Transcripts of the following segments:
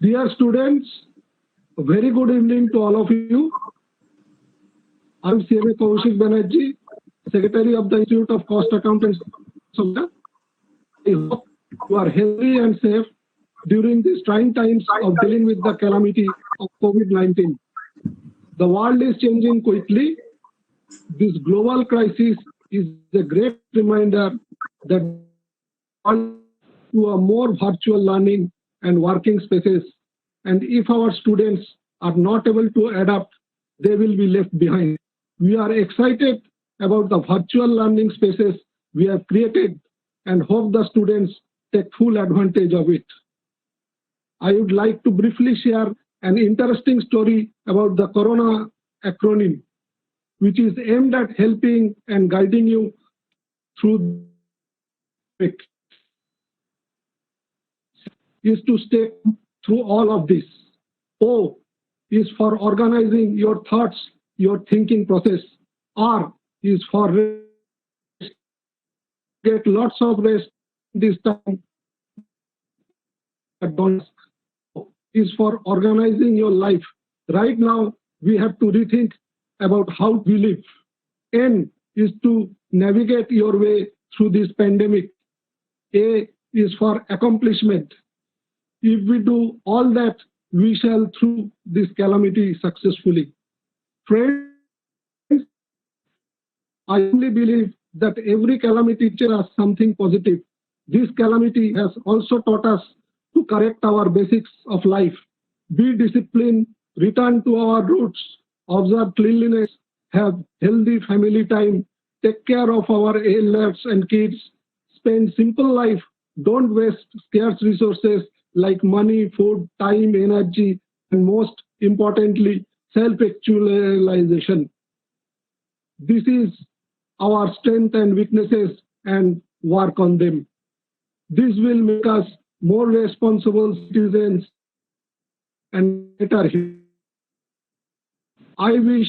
Dear students, a very good evening to all of you. I'm CMA Kaushik Banerjee, Secretary of the Institute of Cost Accountants of India. I hope you are healthy and safe during these trying times of dealing with the calamity of COVID-19. The world is changing quickly. This global crisis is a great reminder that to a more virtual learning and working spaces. And if our students are not able to adapt, they will be left behind. We are excited about the virtual learning spaces we have created and hope the students take full advantage of it. I would like to briefly share an interesting story about the Corona acronym, which is aimed at helping and guiding you through it. Is to stay through all of this. O is for organizing your thoughts, your thinking process. R is for rest. Get lots of rest this time. O is for organizing your life. Right now, we have to rethink about how we live. N is to navigate your way through this pandemic. A is for accomplishment. If we do all that, we shall through this calamity successfully. Friends, I only believe that every calamity teaches us something positive. This calamity has also taught us to correct our basics of life. Be disciplined, return to our roots, observe cleanliness, have healthy family time, take care of our elders and kids, spend simple life, don't waste scarce resources like money, food, time, energy, and most importantly, self-actualization. This is our strength and weaknesses and work on them. This will make us more responsible citizens and better. I wish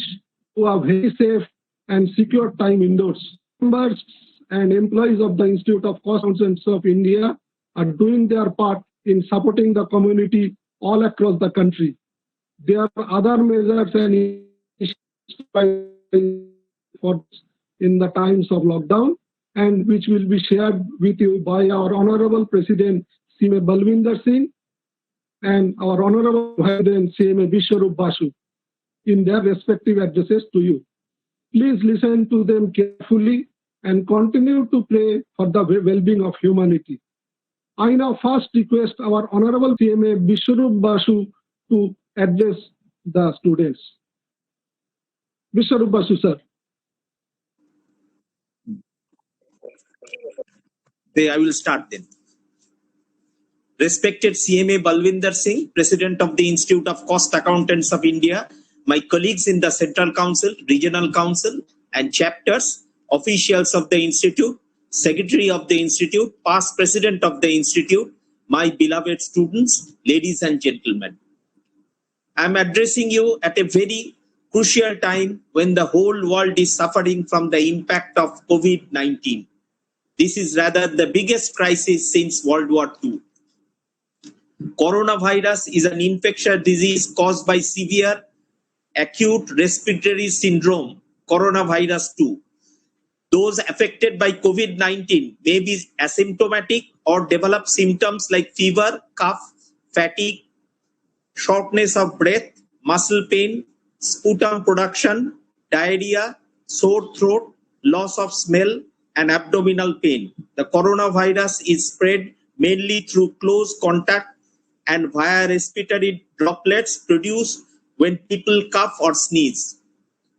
you a very safe and secure time indoors. Members and employees of the Institute of Cost Accountants of India are doing their part in supporting the community all across the country. There are other measures and for in the times of lockdown and which will be shared with you by our Honorable President CMA Balwinder Singh and our Honorable President CMA Vishwarup Basu in their respective addresses to you. Please listen to them carefully and continue to pray for the well-being of humanity. I now first request our Honorable CMA Vishwarup Basu to address the students. Vishwarup Basu, sir. I will start then. Respected CMA Balwinder Singh, President of the Institute of Cost Accountants of India, my colleagues in the Central Council, Regional Council, and chapters, officials of the Institute, Secretary of the Institute, past President of the Institute, my beloved students, ladies and gentlemen. I am addressing you at a very crucial time when the whole world is suffering from the impact of COVID-19. This is rather the biggest crisis since World War II. Coronavirus is an infectious disease caused by severe acute respiratory syndrome, coronavirus 2. Those affected by COVID-19 may be asymptomatic or develop symptoms like fever, cough, fatigue, shortness of breath, muscle pain, sputum production, diarrhea, sore throat, loss of smell, and abdominal pain. The coronavirus is spread mainly through close contact and via respiratory droplets produced when people cough or sneeze.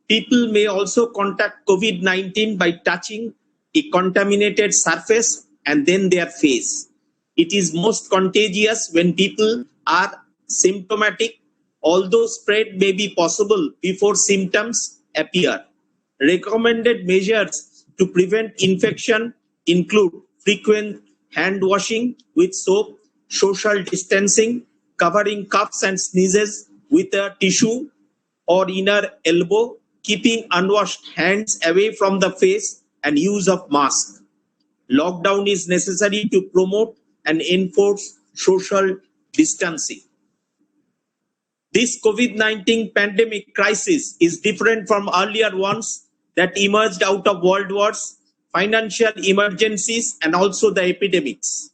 People may also contact COVID-19 by touching a contaminated surface and then their face. It is most contagious when people are symptomatic, although spread may be possible before symptoms appear. Recommended measures to prevent infection include frequent hand washing with soap, social distancing, covering coughs and sneezes with a tissue or inner elbow, keeping unwashed hands away from the face, and use of mask. Lockdown is necessary to promote and enforce social distancing. This COVID-19 pandemic crisis is different from earlier ones that emerged out of world wars, financial emergencies, and also the epidemics.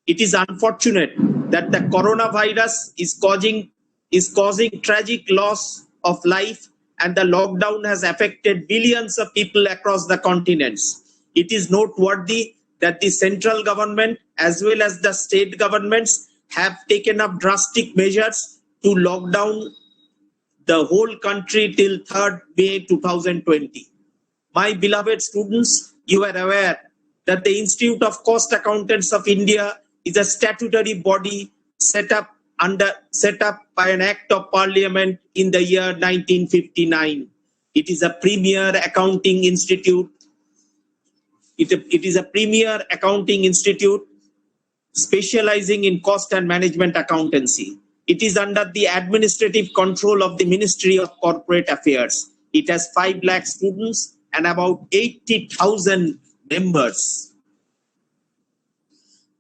It is unfortunate that the coronavirus is causing tragic loss of life, and the lockdown has affected billions of people across the continents. It is noteworthy that the central government as well as the state governments have taken up drastic measures to lock down the whole country till 3rd May 2020. My beloved students, you are aware that the Institute of Cost Accountants of India is a statutory body set up by an Act of Parliament in the year 1959. It is a premier accounting institute. It is a premier accounting institute specializing in cost and management accountancy. It is under the administrative control of the Ministry of Corporate Affairs. It has 5 lakh students and about 80,000 members.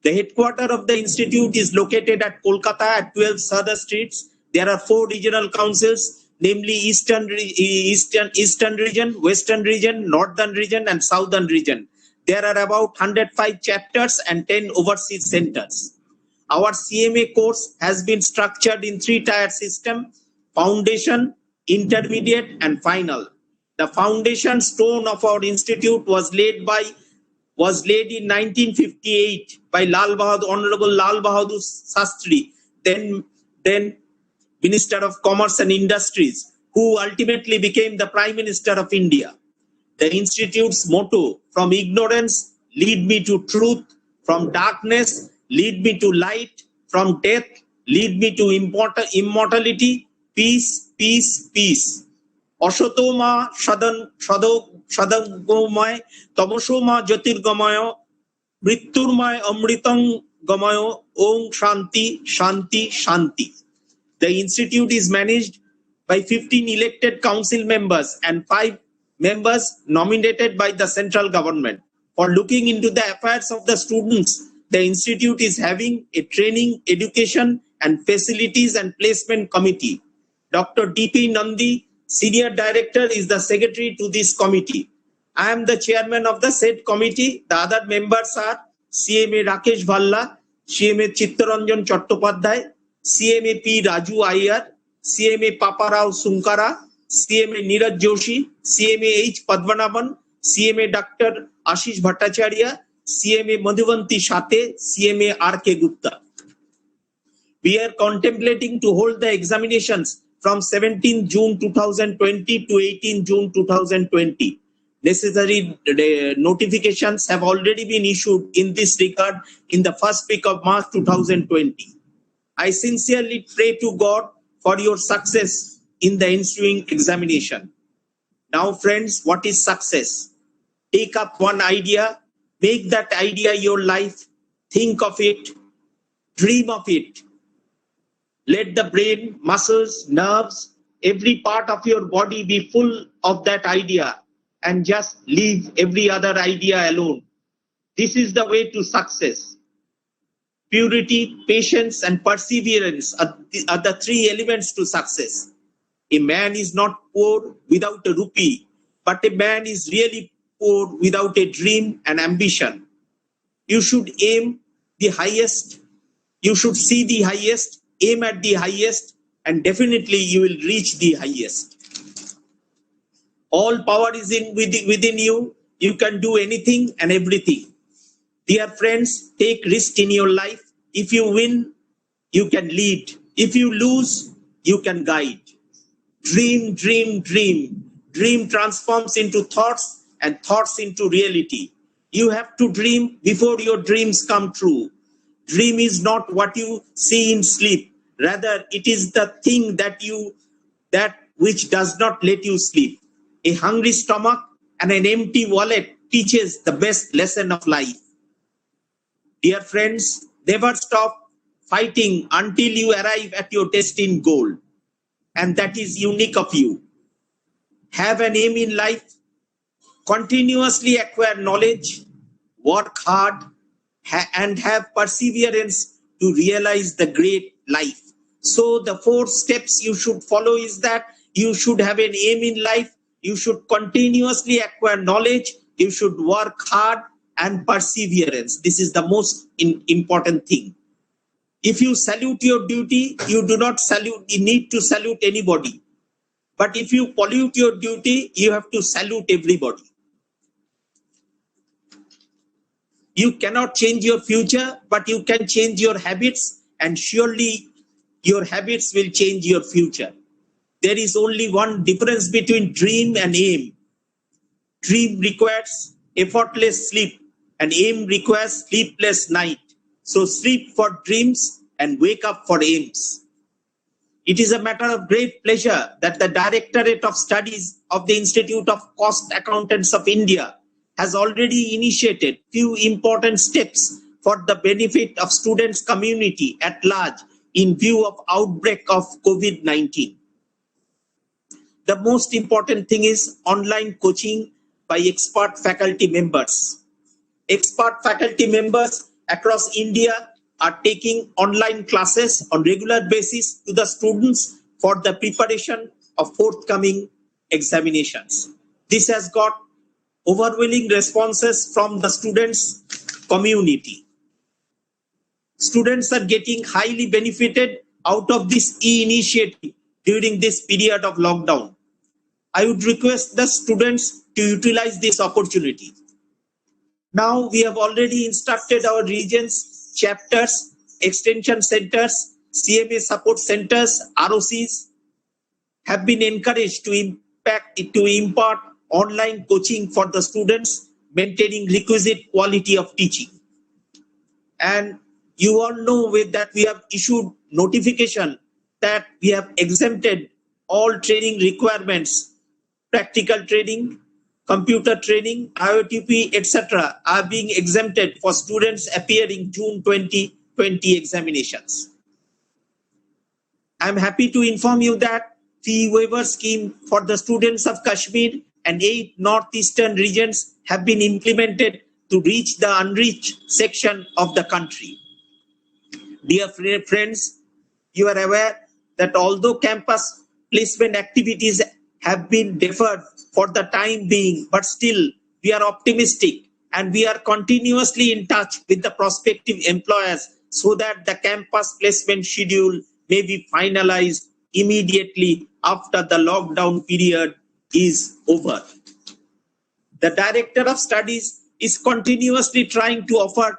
The headquarters of the institute is located at Kolkata at 12 Sada Streets. There are 4 regional councils, namely Eastern Region, Western Region, Northern Region, and Southern Region. There are about 105 chapters and 10 overseas centers. Our CMA course has been structured in 3-tier system: foundation, intermediate, and final. The foundation stone of our institute was laid in 1958 by Honorable Lal Bahadur Shastri, then Minister of Commerce and Industries, who ultimately became the Prime Minister of India. The institute's motto: from ignorance, lead me to truth; from darkness, lead me to light; from death, lead me to immortality. Peace, peace, peace. Ashotoma sadagomay, tamosoma jyotirgamaya, mritturmay amritang gamayo, om shanti, shanti, shanti. The institute is managed by 15 elected council members and 5 members nominated by the central government. For looking into the affairs of the students, the institute is having a training, education, and facilities and placement committee. Dr. D.P. Nandi, Senior Director, is the secretary to this committee. I am the chairman of the said committee. The other members are CMA Rakesh Bhalla, CMA Chittaranjan Chattopadhyay, CMA P. Raju Iyer, CMA Paparao Sunkara, CMA Neeraj Joshi, CMA H. Padmanabhan, CMA Dr. Ashish Bhattacharya, CMA Madhuvanti Shate, CMA R.K. Gupta. We are contemplating to hold the examinations from 17 June 2020 to 18 June 2020. Necessary notifications have already been issued in this regard in the first week of March 2020. I sincerely pray to God for your success in the ensuing examination. Now, friends, what is success? Take up one idea, make that idea your life, think of it, dream of it. Let the brain, muscles, nerves, every part of your body be full of that idea, and just leave every other idea alone. This is the way to success. Purity, patience, and perseverance are the 3 elements to success. A man is not poor without a rupee, but a man is really poor without a dream and ambition. You should aim the highest, you should see the highest, aim at the highest, and definitely you will reach the highest. All power is within you. You can do anything and everything. Dear friends, take risk in your life. If you win, you can lead. If you lose, you can guide. Dream, dream, dream. Dream transforms into thoughts and thoughts into reality. You have to dream before your dreams come true. Dream is not what you see in sleep. Rather, it is the thing that which does not let you sleep. A hungry stomach and an empty wallet teaches the best lesson of life. Dear friends, never stop fighting until you arrive at your destined goal. And that is unique of you. Have an aim in life, continuously acquire knowledge, work hard, and have perseverance to realize the great life. So the 4 steps you should follow is that you should have an aim in life, you should continuously acquire knowledge, you should work hard, and perseverance. This is the most important thing. If you salute your duty, you do not need to salute anybody. But if you pollute your duty, you have to salute everybody. You cannot change your future, but you can change your habits, and surely your habits will change your future. There is only one difference between dream and aim. Dream requires effortless sleep, and aim requires sleepless night. So sleep for dreams and wake up for aims. It is a matter of great pleasure that the Directorate of Studies of the Institute of Cost Accountants of India has already initiated few important steps for the benefit of students' community at large in view of outbreak of COVID-19. The most important thing is online coaching by expert faculty members. Expert faculty members across India are taking online classes on regular basis to the students for the preparation of forthcoming examinations. This has got overwhelming responses from the students' community. Students are getting highly benefited out of this e-initiative during this period of lockdown. I would request the students to utilize this opportunity. Now we have already instructed our regions, chapters, extension centers, CMA support centers, ROCs have been encouraged to impart online coaching for the students, maintaining requisite quality of teaching. And you all know that we have issued notification that we have exempted all training requirements, practical training, computer training, IOTP, etc. are being exempted for students appearing June 2020 examinations. I am happy to inform you that fee waiver scheme for the students of Kashmir and 8 northeastern regions have been implemented to reach the unreached section of the country. Dear friends, you are aware that although campus placement activities have been deferred for the time being, but still we are optimistic and we are continuously in touch with the prospective employers so that the campus placement schedule may be finalized immediately after the lockdown period is over. The Director of Studies is continuously trying to offer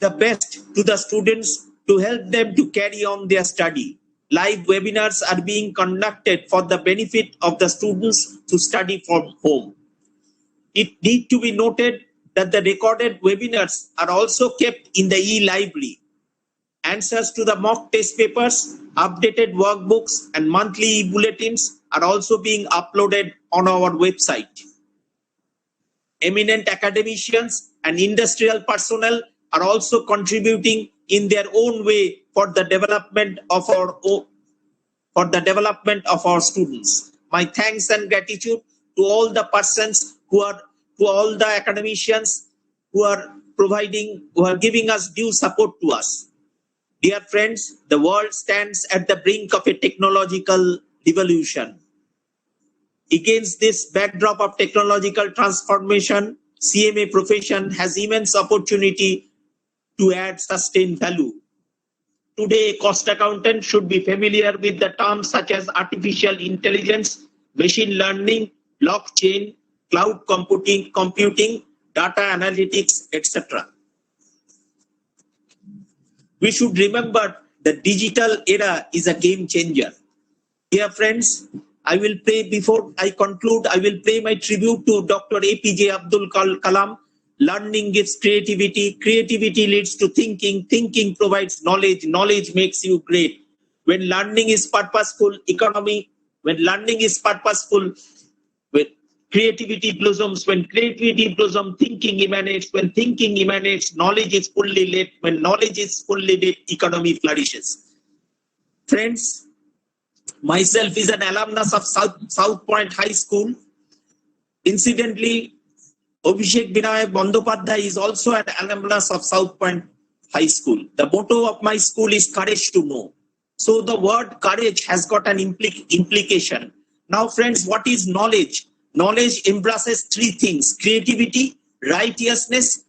the best to the students to help them to carry on their study. Live webinars are being conducted for the benefit of the students to study from home. It needs to be noted that the recorded webinars are also kept in the e-library. Answers to the mock test papers, updated workbooks, and monthly e-bulletins are also being uploaded on our website. Eminent academicians and industrial personnel are also contributing in their own way for the development of our students. My thanks and gratitude to all the persons to all the academicians who are giving us due support to us. Dear friends, the world stands at the brink of a technological revolution. Against this backdrop of technological transformation, CMA profession has immense opportunity to add sustained value. Today, a cost accountant should be familiar with the terms such as artificial intelligence, machine learning, blockchain, cloud computing, data analytics, etc. We should remember the digital era is a game changer. Dear friends, before I conclude, I will pay my tribute to Dr. APJ Abdul Kalam. Learning gives creativity, creativity leads to thinking, thinking provides knowledge, knowledge makes you great. When learning is purposeful, when creativity blossoms, when creativity blossoms, thinking emanates, when thinking emanates, knowledge is fully lit, when knowledge is fully lit, economy flourishes. Friends, myself is an alumnus of South Point High School. Incidentally, Abhishek Binayak Bandyopadhyay is also an alumnus of South Point High School. The motto of my school is courage to know. So the word courage has got an implication. Now, friends, what is knowledge? Knowledge embraces three things: creativity, righteousness.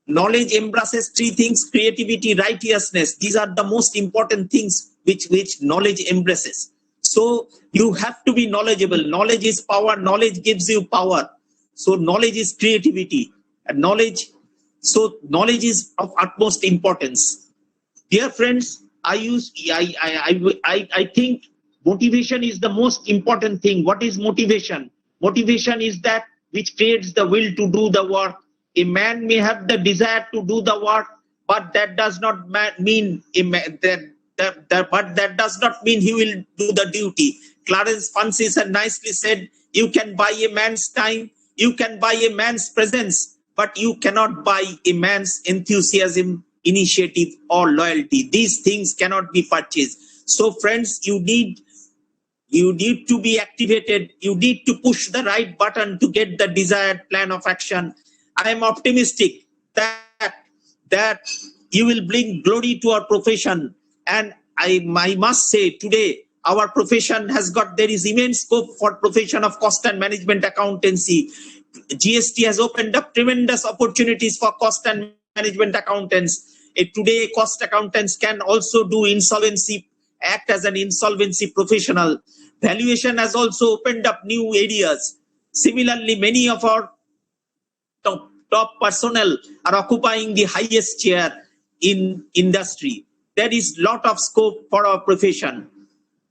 Knowledge embraces three things: creativity, righteousness. These are the most important things which knowledge embraces. So you have to be knowledgeable. Knowledge is power. Knowledge gives you power. So knowledge is creativity, and knowledge is of utmost importance. Dear friends, I think motivation is the most important thing. What is motivation? Motivation is that which creates the will to do the work. A man may have the desire to do the work, but that does not mean that does not mean he will do the duty. Clarence Francis had nicely said, "You can buy a man's time, you can buy a man's presence, but you cannot buy a man's enthusiasm, initiative, or loyalty. These things cannot be purchased." So, friends, you need to be activated. You need to push the right button to get the desired plan of action. I am optimistic that you will bring glory to our profession. And I must say, today our profession there is immense scope for profession of cost and management accountancy. GST has opened up tremendous opportunities for cost and management accountants. Today, cost accountants can also do insolvency, act as an insolvency professional. Valuation has also opened up new areas. Similarly, many of our top personnel are occupying the highest chair in industry. There is lot of scope for our profession.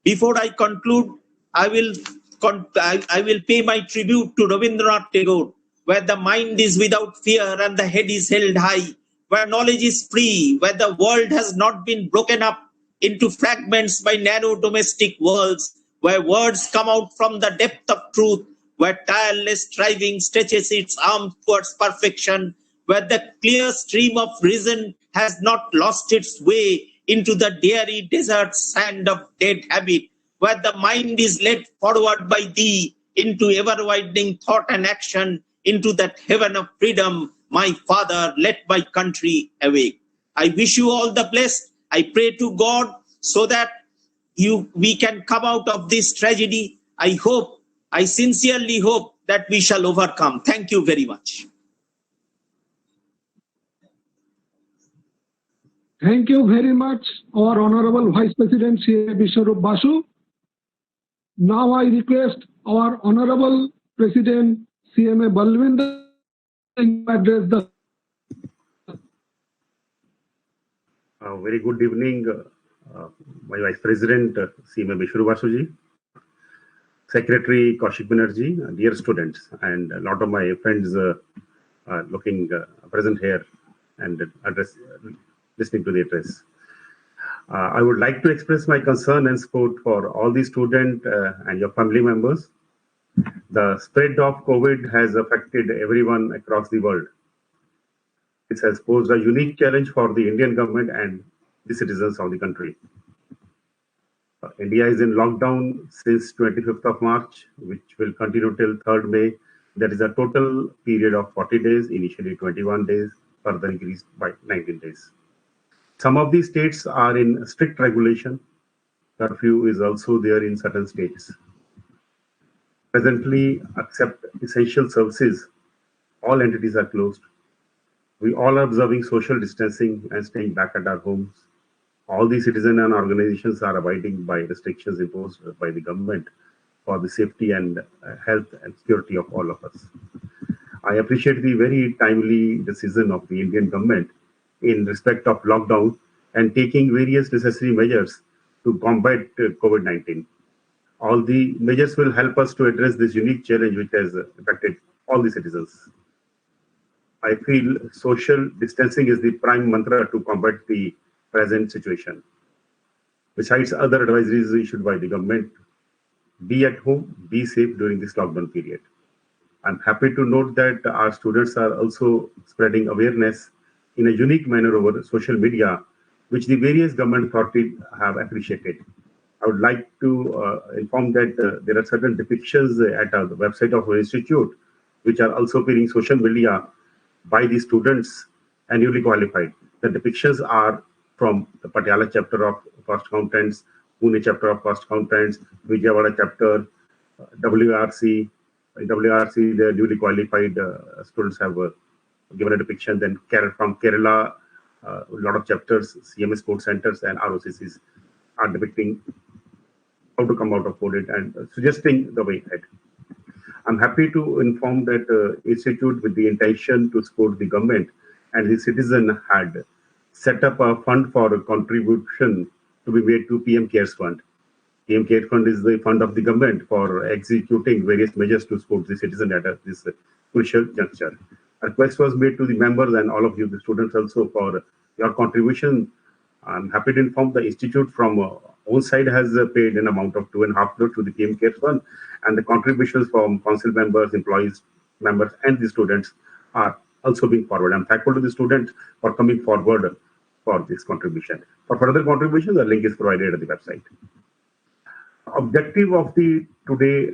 Before I conclude, I will pay my tribute to Rabindranath Tagore, where the mind is without fear and the head is held high, where knowledge is free, where the world has not been broken up into fragments by narrow domestic worlds, where words come out from the depth of truth, where tireless striving stretches its arms towards perfection, where the clear stream of reason has not lost its way into the dreary desert sand of dead habit, where the mind is led forward by thee into ever-widening thought and action, into that heaven of freedom. My Father, let my country awake. I wish you all the best. I pray to God so that we can come out of this tragedy. I sincerely hope that we shall overcome. Thank you very much. Thank you very much, our Honorable Vice President C.A. Biswarup Basu. Now I request our Honorable President CMA Balwinder to address the. Very good evening, my Vice President CMA Biswarup Basu, Secretary Kaushik Banerjee, dear students, and a lot of my friends looking present here and listening to the address. I would like to express my concern and support for all the students and your family members. The spread of COVID has affected everyone across the world. It has posed a unique challenge for the Indian government and the citizens of the country. India is in lockdown since 25th of March, which will continue till 3rd May. There is a total period of 40 days, initially 21 days, further increased by 19 days. Some of these states are in strict regulation. Curfew is also there in certain states. Presently, except essential services, all entities are closed. We all are observing social distancing and staying back at our homes. All the citizens and organizations are abiding by restrictions imposed by the government for the safety and health and security of all of us. I appreciate the very timely decision of the Indian government in respect of lockdown and taking various necessary measures to combat COVID-19. All the measures will help us to address this unique challenge which has affected all the citizens. I feel social distancing is the prime mantra to combat the present situation. Besides other advisories issued by the government, be at home, be safe during this lockdown period. I'm happy to note that our students are also spreading awareness in a unique manner over social media, which the various government authorities have appreciated. I would like to inform that there are certain depictions at the website of our institute, which are also appearing social media by the students and newly qualified. The depictions are from the Patiala chapter of Cost Accountants, Pune chapter of Cost Accountants, Vijayawada chapter, WRC. In WRC, the newly qualified students have given a depiction. Then from Kerala, a lot of chapters, CMS Sports Centers and ROCCs are depicting how to come out of COVID and suggesting the way ahead. I'm happy to inform that Institute, with the intention to support the government and the citizen, had set up a fund for a contribution to be made to PM CARES Fund. PM CARES Fund is the fund of the government for executing various measures to support the citizen at this crucial juncture. A request was made to the members and all of you, the students, also for your contribution. I'm happy to inform the Institute from own side has paid an amount of 2.5 crore to the PM CARES Fund, and the contributions from council members, employees, members, and the students are also being forwarded. I'm thankful to the students for coming forward for this contribution. For further contribution, the link is provided at the website. Objective of the today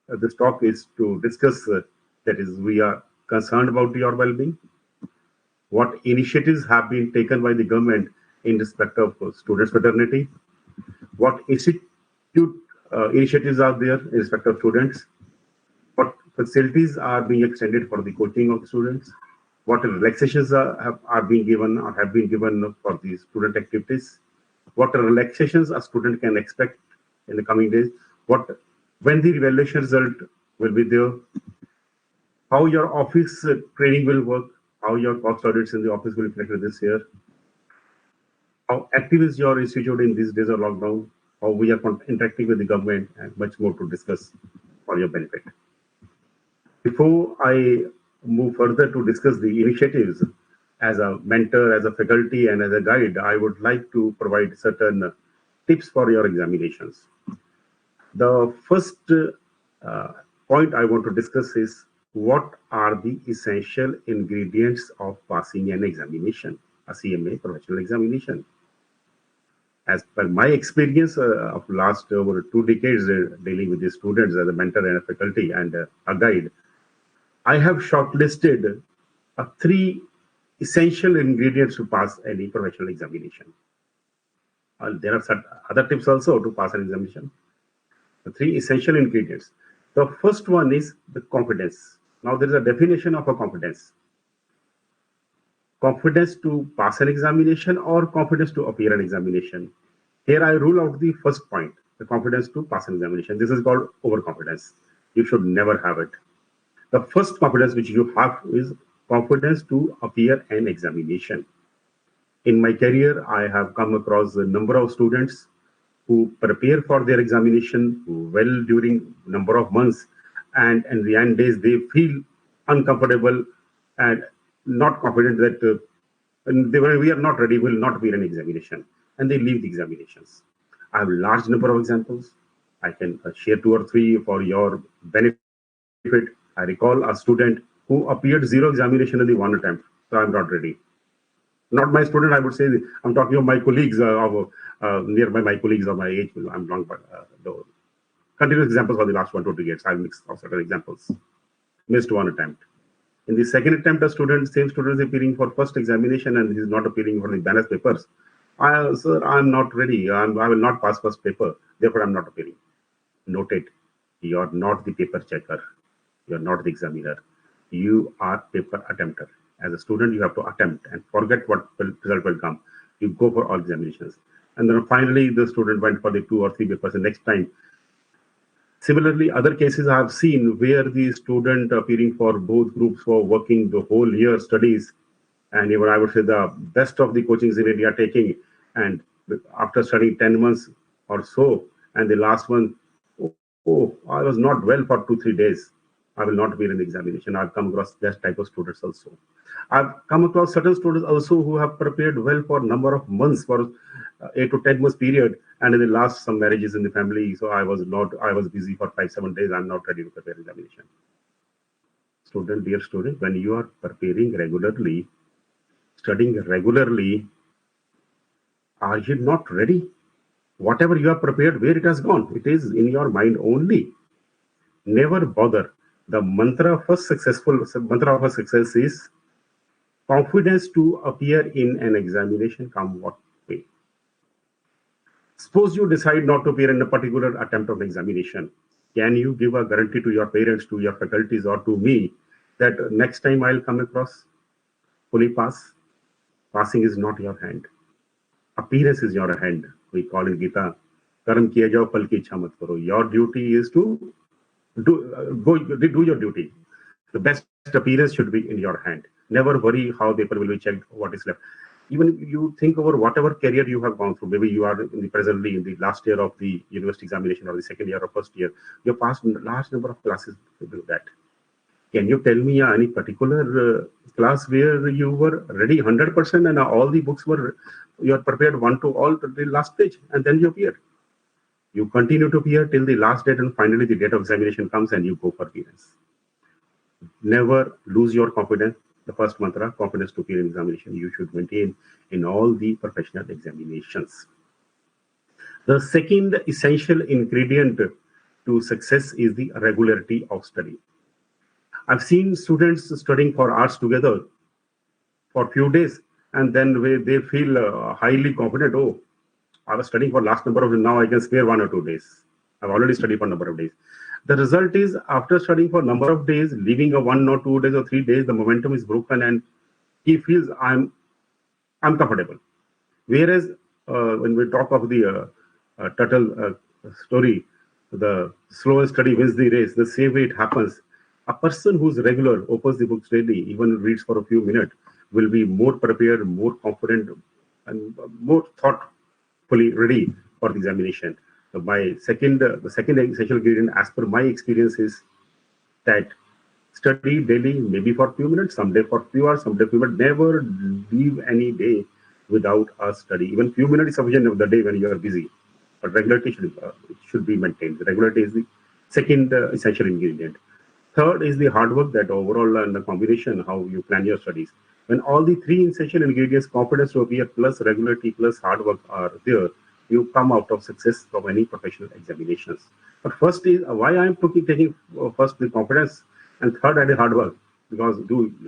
this talk is to discuss that is, we are concerned about your well-being, what initiatives have been taken by the government in respect of students' fraternity, what institute initiatives are there in respect of students, what facilities are being extended for the coaching of the students, what relaxations are being given or have been given for the student activities, what relaxations a student can expect in the coming days, when the evaluation result will be there, how your office training will work, how your cost audits in the office will be reflected this year, how active is your institute in these days of lockdown, how we are interacting with the government, and much more to discuss for your benefit. Before I move further to discuss the initiatives, as a mentor, as a faculty, and as a guide, I would like to provide certain tips for your examinations. The first point I want to discuss is what are the essential ingredients of passing an examination, a CMA professional examination. As per my experience of last over 2 decades dealing with the students as a mentor and a faculty and a guide, I have shortlisted 3 essential ingredients to pass any professional examination. There are some other tips also to pass an examination. The 3 essential ingredients. The first one is the confidence. Now there is a definition of a confidence. Confidence to pass an examination or confidence to appear an examination. Here I rule out the first point, the confidence to pass an examination. This is called overconfidence. You should never have it. The first confidence which you have is confidence to appear an examination. In my career, I have come across a number of students who prepare for their examination well during number of months, and in the end days they feel uncomfortable and not confident that we are not ready, will not be an examination, and they leave the examinations. I have a large number of examples. I can share 2 or 3 for your benefit. I recall a student who appeared 0 examination in the 1 attempt, so I'm not ready. Not my student, I would say. I'm talking of my colleagues, nearby my colleagues of my age. I'm wrong, but the continuous examples for the last 1 to 2 years. I'll mix of certain examples. Missed 1 attempt. In the second attempt, same student is appearing for first examination and he's not appearing for the balance papers. Sir, I'm not ready. I will not pass first paper. Therefore, I'm not appearing. Note it. You are not the paper checker. You are not the examiner. You are paper attempter. As a student, you have to attempt and forget what result will come. You go for all examinations. And then finally, the student went for the 2 or 3 papers the next time. Similarly, other cases I have seen where the student appearing for both groups for working the whole year studies, and even I would say the best of the coachings in India taking, and after studying 10 months or so, and the last one, oh, I was not well for 2-3 days. I will not appear in the examination. I've come across that type of students also. I've come across certain students also who have prepared well for a number of months, for 8 to 10 months period, and in the last some marriages in the family, so I was busy for 5-7 days. I'm not ready to prepare examination. Student, dear student, when you are preparing regularly, studying regularly, are you not ready? Whatever you have prepared, where it has gone? It is in your mind only. Never bother. The mantra of a success is confidence to appear in an examination come what way. Suppose you decide not to appear in a particular attempt of examination. Can you give a guarantee to your parents, to your faculties, or to me that next time I'll come across fully pass? Passing is not your hand. Appearance is your hand. We call in Gita, Karam kiya jao, pal ki ichha mat karo. Your duty is to do your duty. The best appearance should be in your hand. Never worry how the paper will be checked, what is left. Even you think over whatever career you have gone through, maybe you are presently in the last year of the university examination or the second year or first year, you have passed a large number of classes with that. Can you tell me any particular class where you were ready 100% and all the books were, you are prepared one to all to the last page and then you appear? You continue to appear till the last date and finally the date of examination comes and you go for appearance. Never lose your confidence. The first mantra, confidence to appear in examination, you should maintain in all the professional examinations. The second essential ingredient to success is the regularity of study. I've seen students studying for hours together for a few days, and then they feel highly confident. Oh, I was studying for last number of days, now I can spare 1 or 2 days. I've already studied for a number of days. The result is, after studying for a number of days, leaving a 1 or 2 days or 3 days, the momentum is broken and he feels I'm comfortable. Whereas when we talk of the turtle story, the slow and steady wins the race, the same way it happens. A person who's regular, opens the books daily, even reads for a few minutes, will be more prepared, more confident, and more thoughtfully ready for the examination. So the second essential ingredient, as per my experience, is that study daily, maybe for a few minutes, someday for a few hours, someday for a few minutes. Never leave any day without a study. Even few minutes is sufficient of the day when you are busy. But regularity should be maintained. Regularity is the second essential ingredient. Third is the hard work, that overall and the combination, how you plan your studies. When all the three essential ingredients, confidence to appear plus regularity plus hard work, are there, you come out of success from any professional examinations. But first is why I'm taking first the confidence, and third are the hard work, because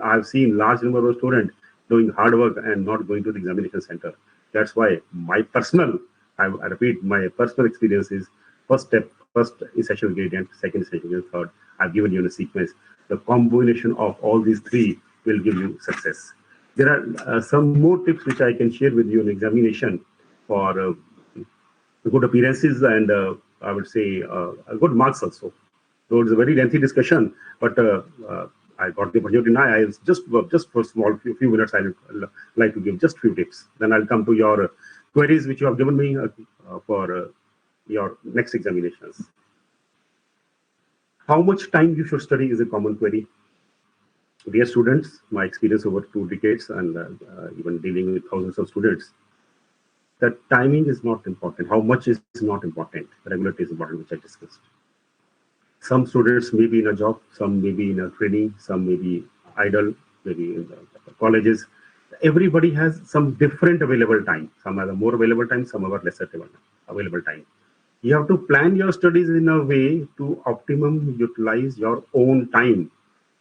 I've seen large number of students doing hard work and not going to the examination center. That's why I repeat, my personal experience is first step, first essential ingredient, second essential ingredient, third. I've given you a sequence. The combination of all these three will give you success. There are some more tips which I can share with you in examination for good appearances and I would say good marks also. So it's a very lengthy discussion, but I got the opportunity now. I just for small few minutes, I would like to give just few tips. Then I'll come to your queries which you have given me for your next examinations. How much time you should study is a common query. Dear students, my experience over 2 decades and even dealing with thousands of students, the timing is not important. How much is not important. Regularity is important, which I discussed. Some students may be in a job, some may be in a training, some may be idle, maybe in the colleges. Everybody has some different available time. Some have more available time, some have lesser available time. You have to plan your studies in a way to optimum utilize your own time.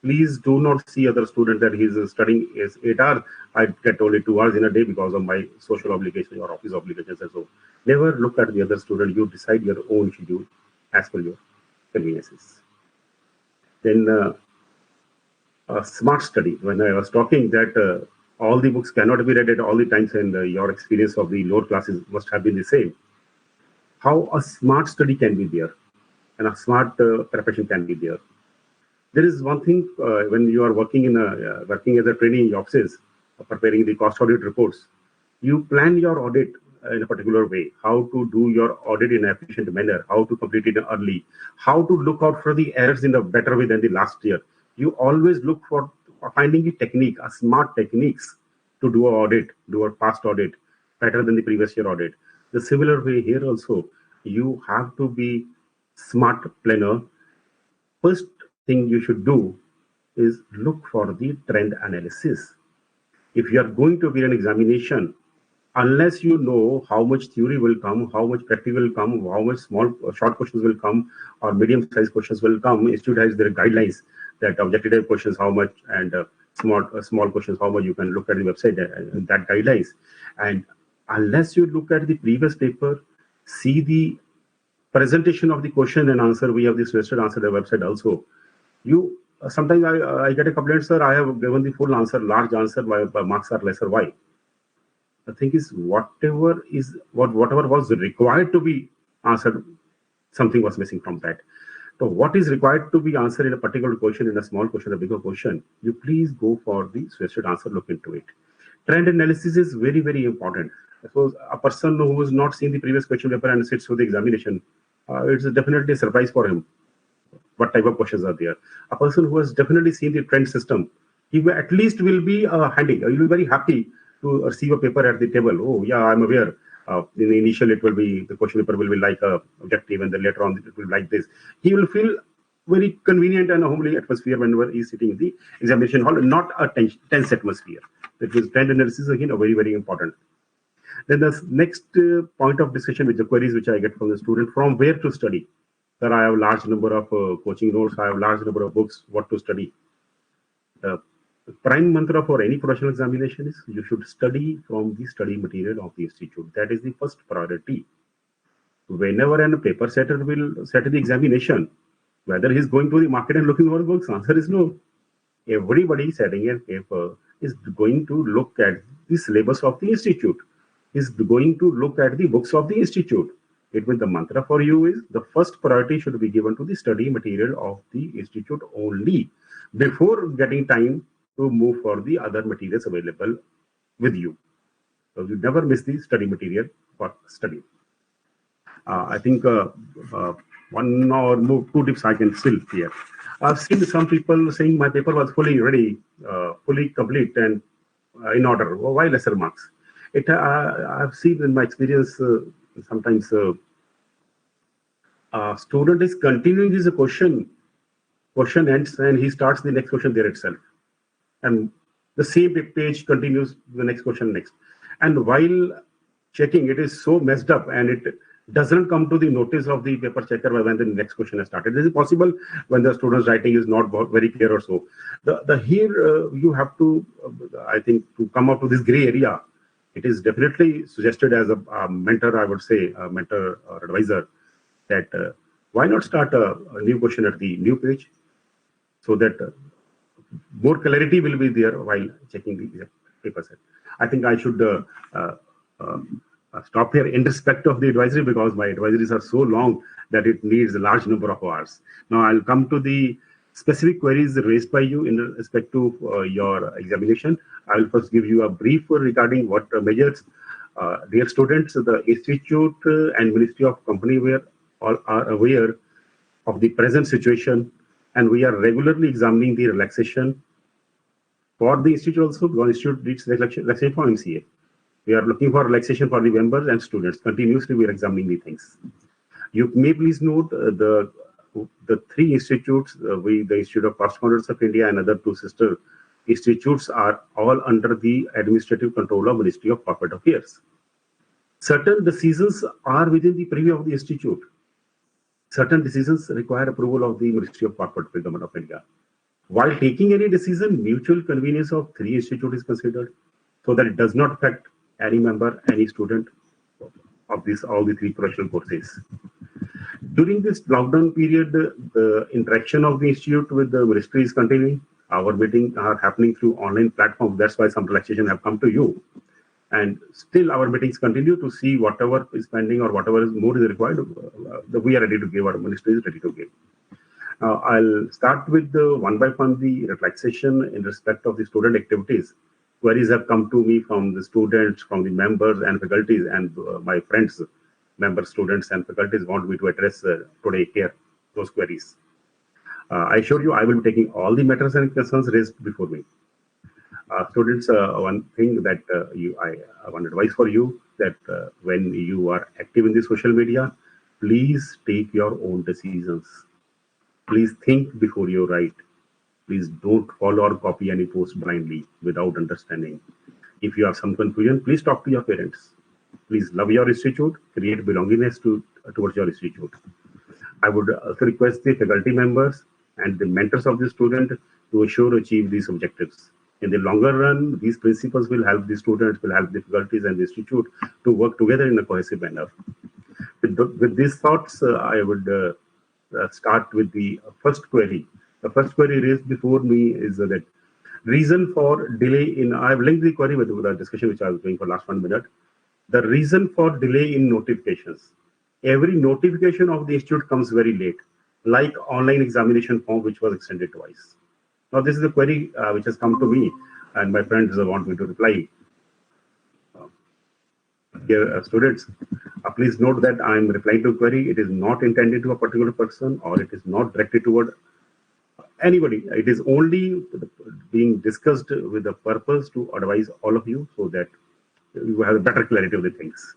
Please do not see other student that he's studying is 8 hours. I get only 2 hours in a day because of my social obligations or office obligations and so. Never look at the other student. You decide your own schedule as per your conveniences. Then a smart study. When I was talking that all the books cannot be read at all the times, and your experience of the lower classes must have been the same. How a smart study can be there and a smart preparation can be there. There is one thing when you are working as a trainee in offices, preparing the cost audit reports, you plan your audit in a particular way, how to do your audit in an efficient manner, how to complete it early, how to look out for the errors in a better way than the last year. You always look for finding the technique, a smart techniques to do an audit, do a past audit better than the previous year audit. The similar way here also, you have to be smart planner. First thing you should do is look for the trend analysis. If you are going to be an examination, unless you know how much theory will come, how much practical will come, how much short questions will come, or medium-sized questions will come, Institute has their guidelines that objective questions how much and small questions how much. You can look at the website and that guidelines. And unless you look at the previous paper, see the presentation of the question and answer. We have the suggested answer on the website also. You sometimes I get a complaint, sir, I have given the full answer, large answer, why marks are lesser. Why? The thing is, whatever was required to be answered, something was missing from that. So what is required to be answered in a particular question, in a small question, a bigger question, you please go for the suggested answer, look into it. Trend analysis is very, very important. Suppose a person who has not seen the previous question paper and sits for the examination, it's definitely a surprise for him. What type of questions are there? A person who has definitely seen the trend system, he will at least will be handy. He will be very happy to receive a paper at the table. Oh yeah, I'm aware. In the initial, it will be the question paper will be like a objective, and then later on it will be like this. He will feel very convenient and a homely atmosphere whenever he's sitting in the examination hall, not a tense atmosphere. That is trend analysis again, a very, very important. Then the next point of discussion with the queries which I get from the student, from where to study. Sir, I have a large number of coaching notes, I have a large number of books, what to study. The prime mantra for any professional examination is you should study from the study material of the institute. That is the first priority. Whenever a paper setter will set the examination, whether he's going to the market and looking for books, answer is no. Everybody setting a paper is going to look at the syllabus of the institute, is going to look at the books of the institute. It means the mantra for you is the first priority should be given to the study material of the institute only before getting time to move for the other materials available with you. So you never miss the study material for study. I think one or more, two tips I can still here. I've seen some people saying my paper was fully ready, fully complete and in order. Why lesser marks? I've seen in my experience sometimes student is continuing his question ends and he starts the next question there itself. And the same page continues the next question next. And while checking, it is so messed up and it doesn't come to the notice of the paper checker when the next question has started. This is possible when the student's writing is not very clear or so. Here you have to, I think, to come up to this gray area. It is definitely suggested as a mentor, I would say, a mentor or advisor, that why not start a new question at the new page so that more clarity will be there while checking the paper set. I think I should stop here in respect of the advisory because my advisories are so long that it needs a large number of hours. Now I'll come to the specific queries raised by you in respect to your examination. I will first give you a brief regarding what measures. Dear students, the Institute and Ministry of Company all are aware of the present situation, and we are regularly examining the relaxation for the institute also, because institute needs relaxation for MCA. We are looking for relaxation for the members and students. Continuously, we are examining the things. You may please note the three institutes, the Institute of Cost Accountants of India and other two sister institutes are all under the administrative control of Ministry of Corporate Affairs. Certain decisions are within the purview of the institute. Certain decisions require approval of the Ministry of Corporate Affairs, Government of India. While taking any decision, mutual convenience of three institutes is considered so that it does not affect any member, any student of all the three professional courses. During this lockdown period, the interaction of the institute with the ministry is continuing. Our meetings are happening through online platforms. That's why some relaxation have come to you. And still our meetings continue to see whatever is pending or whatever is more is required. We are ready to give, our ministry is ready to give. I'll start with the one by one the relaxation in respect of the student activities. Queries have come to me from the students, from the members and faculties, and my friends, members, students and faculties want me to address today here those queries. I assure you I will be taking all the matters and concerns raised before me. Students, one thing that I want advice for you, that when you are active in the social media, please take your own decisions. Please think before you write. Please don't follow or copy any post blindly without understanding. If you have some confusion, please talk to your parents. Please love your institute, create belongingness towards your institute. I would also request the faculty members and the mentors of the student to assure achieve these objectives. In the longer run, these principles will help the students, will help the faculties and the institute to work together in a cohesive manner. With these thoughts, I would start with the first query. The first query raised before me is that reason for delay in, I've linked the query with the discussion which I was doing for last 1 minute. The reason for delay in notifications. Every notification of the institute comes very late, like online examination form, which was extended twice. Now, this is the query which has come to me, and my friends want me to reply. Dear students, please note that I am replying to a query. It is not intended to a particular person, or it is not directed toward anybody. It is only being discussed with the purpose to advise all of you so that you have a better clarity of the things.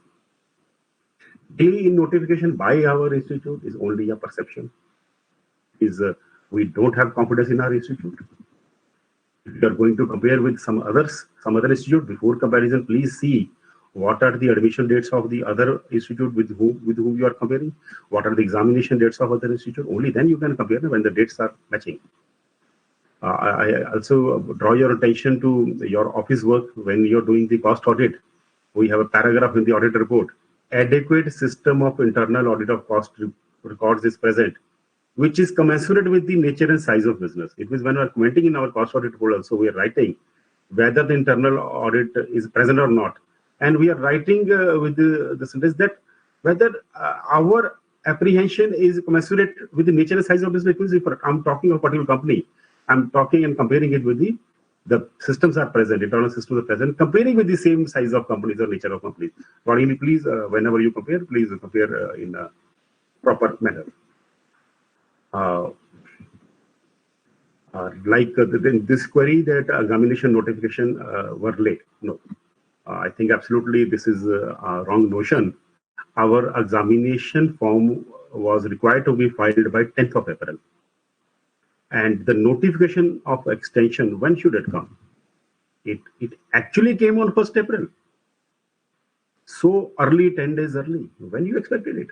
Delay in notification by our institute is only a perception. We don't have confidence in our institute. If you are going to compare with some other institute, before comparison, please see what are the admission dates of the other institute with whom you are comparing. What are the examination dates of other institute? Only then you can compare them when the dates are matching. I also draw your attention to your office work when you're doing the cost audit. We have a paragraph in the audit report. Adequate system of internal audit of cost records is present, which is commensurate with the nature and size of business. It means when we are commenting in our cost audit report also, we are writing whether the internal audit is present or not. And we are writing with the sentence that whether our apprehension is commensurate with the nature and size of business. Because if I'm talking of a particular company, I'm talking and comparing it with the systems are present, internal systems are present, comparing with the same size of companies or nature of companies. Accordingly, please, whenever you compare, please compare in a proper manner. This query that examination notification were late. No, I think absolutely this is a wrong notion. Our examination form was required to be filed by 10th of April. And the notification of extension, when should it come? It actually came on 1st April. So early, 10 days early. When you expected it?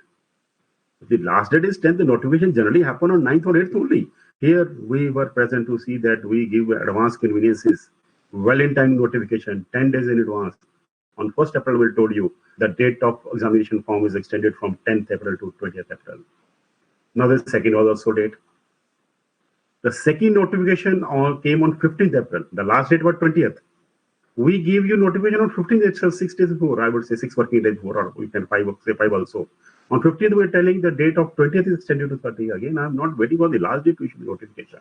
The last date is 10th. The notification generally happen on 9th or 8th only. Here we were present to see that we give advance conveniences, well in time notification, 10 days in advance. On 1st April, we told you the date of examination form is extended from 10th April to 20th April. Now the second was also date. The second notification came on 15th April. The last date was 20th. We gave you notification on 15th itself, 6 days before. I would say 6 working days before, or we can say 5 also. On 15th, we're telling the date of 20th is extended to 30th. Again, I'm not waiting for the last date to issue the notification.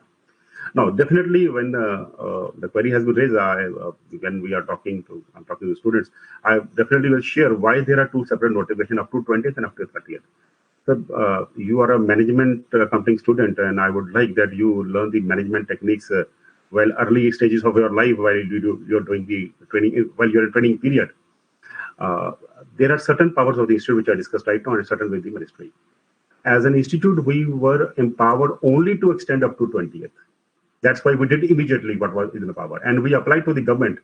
Now, definitely, when the query has been raised, when I'm talking to the students, I definitely will share why there are two separate notifications up to 20th and up to 30th. So, you are a management accounting student, and I would like that you learn the management techniques while early stages of your life, while you're doing the training, while you're in training period. There are certain powers of the institute which I discussed right now, and certain with the ministry. As an institute, we were empowered only to extend up to 20th. That's why we did immediately what was in the power, and we applied to the government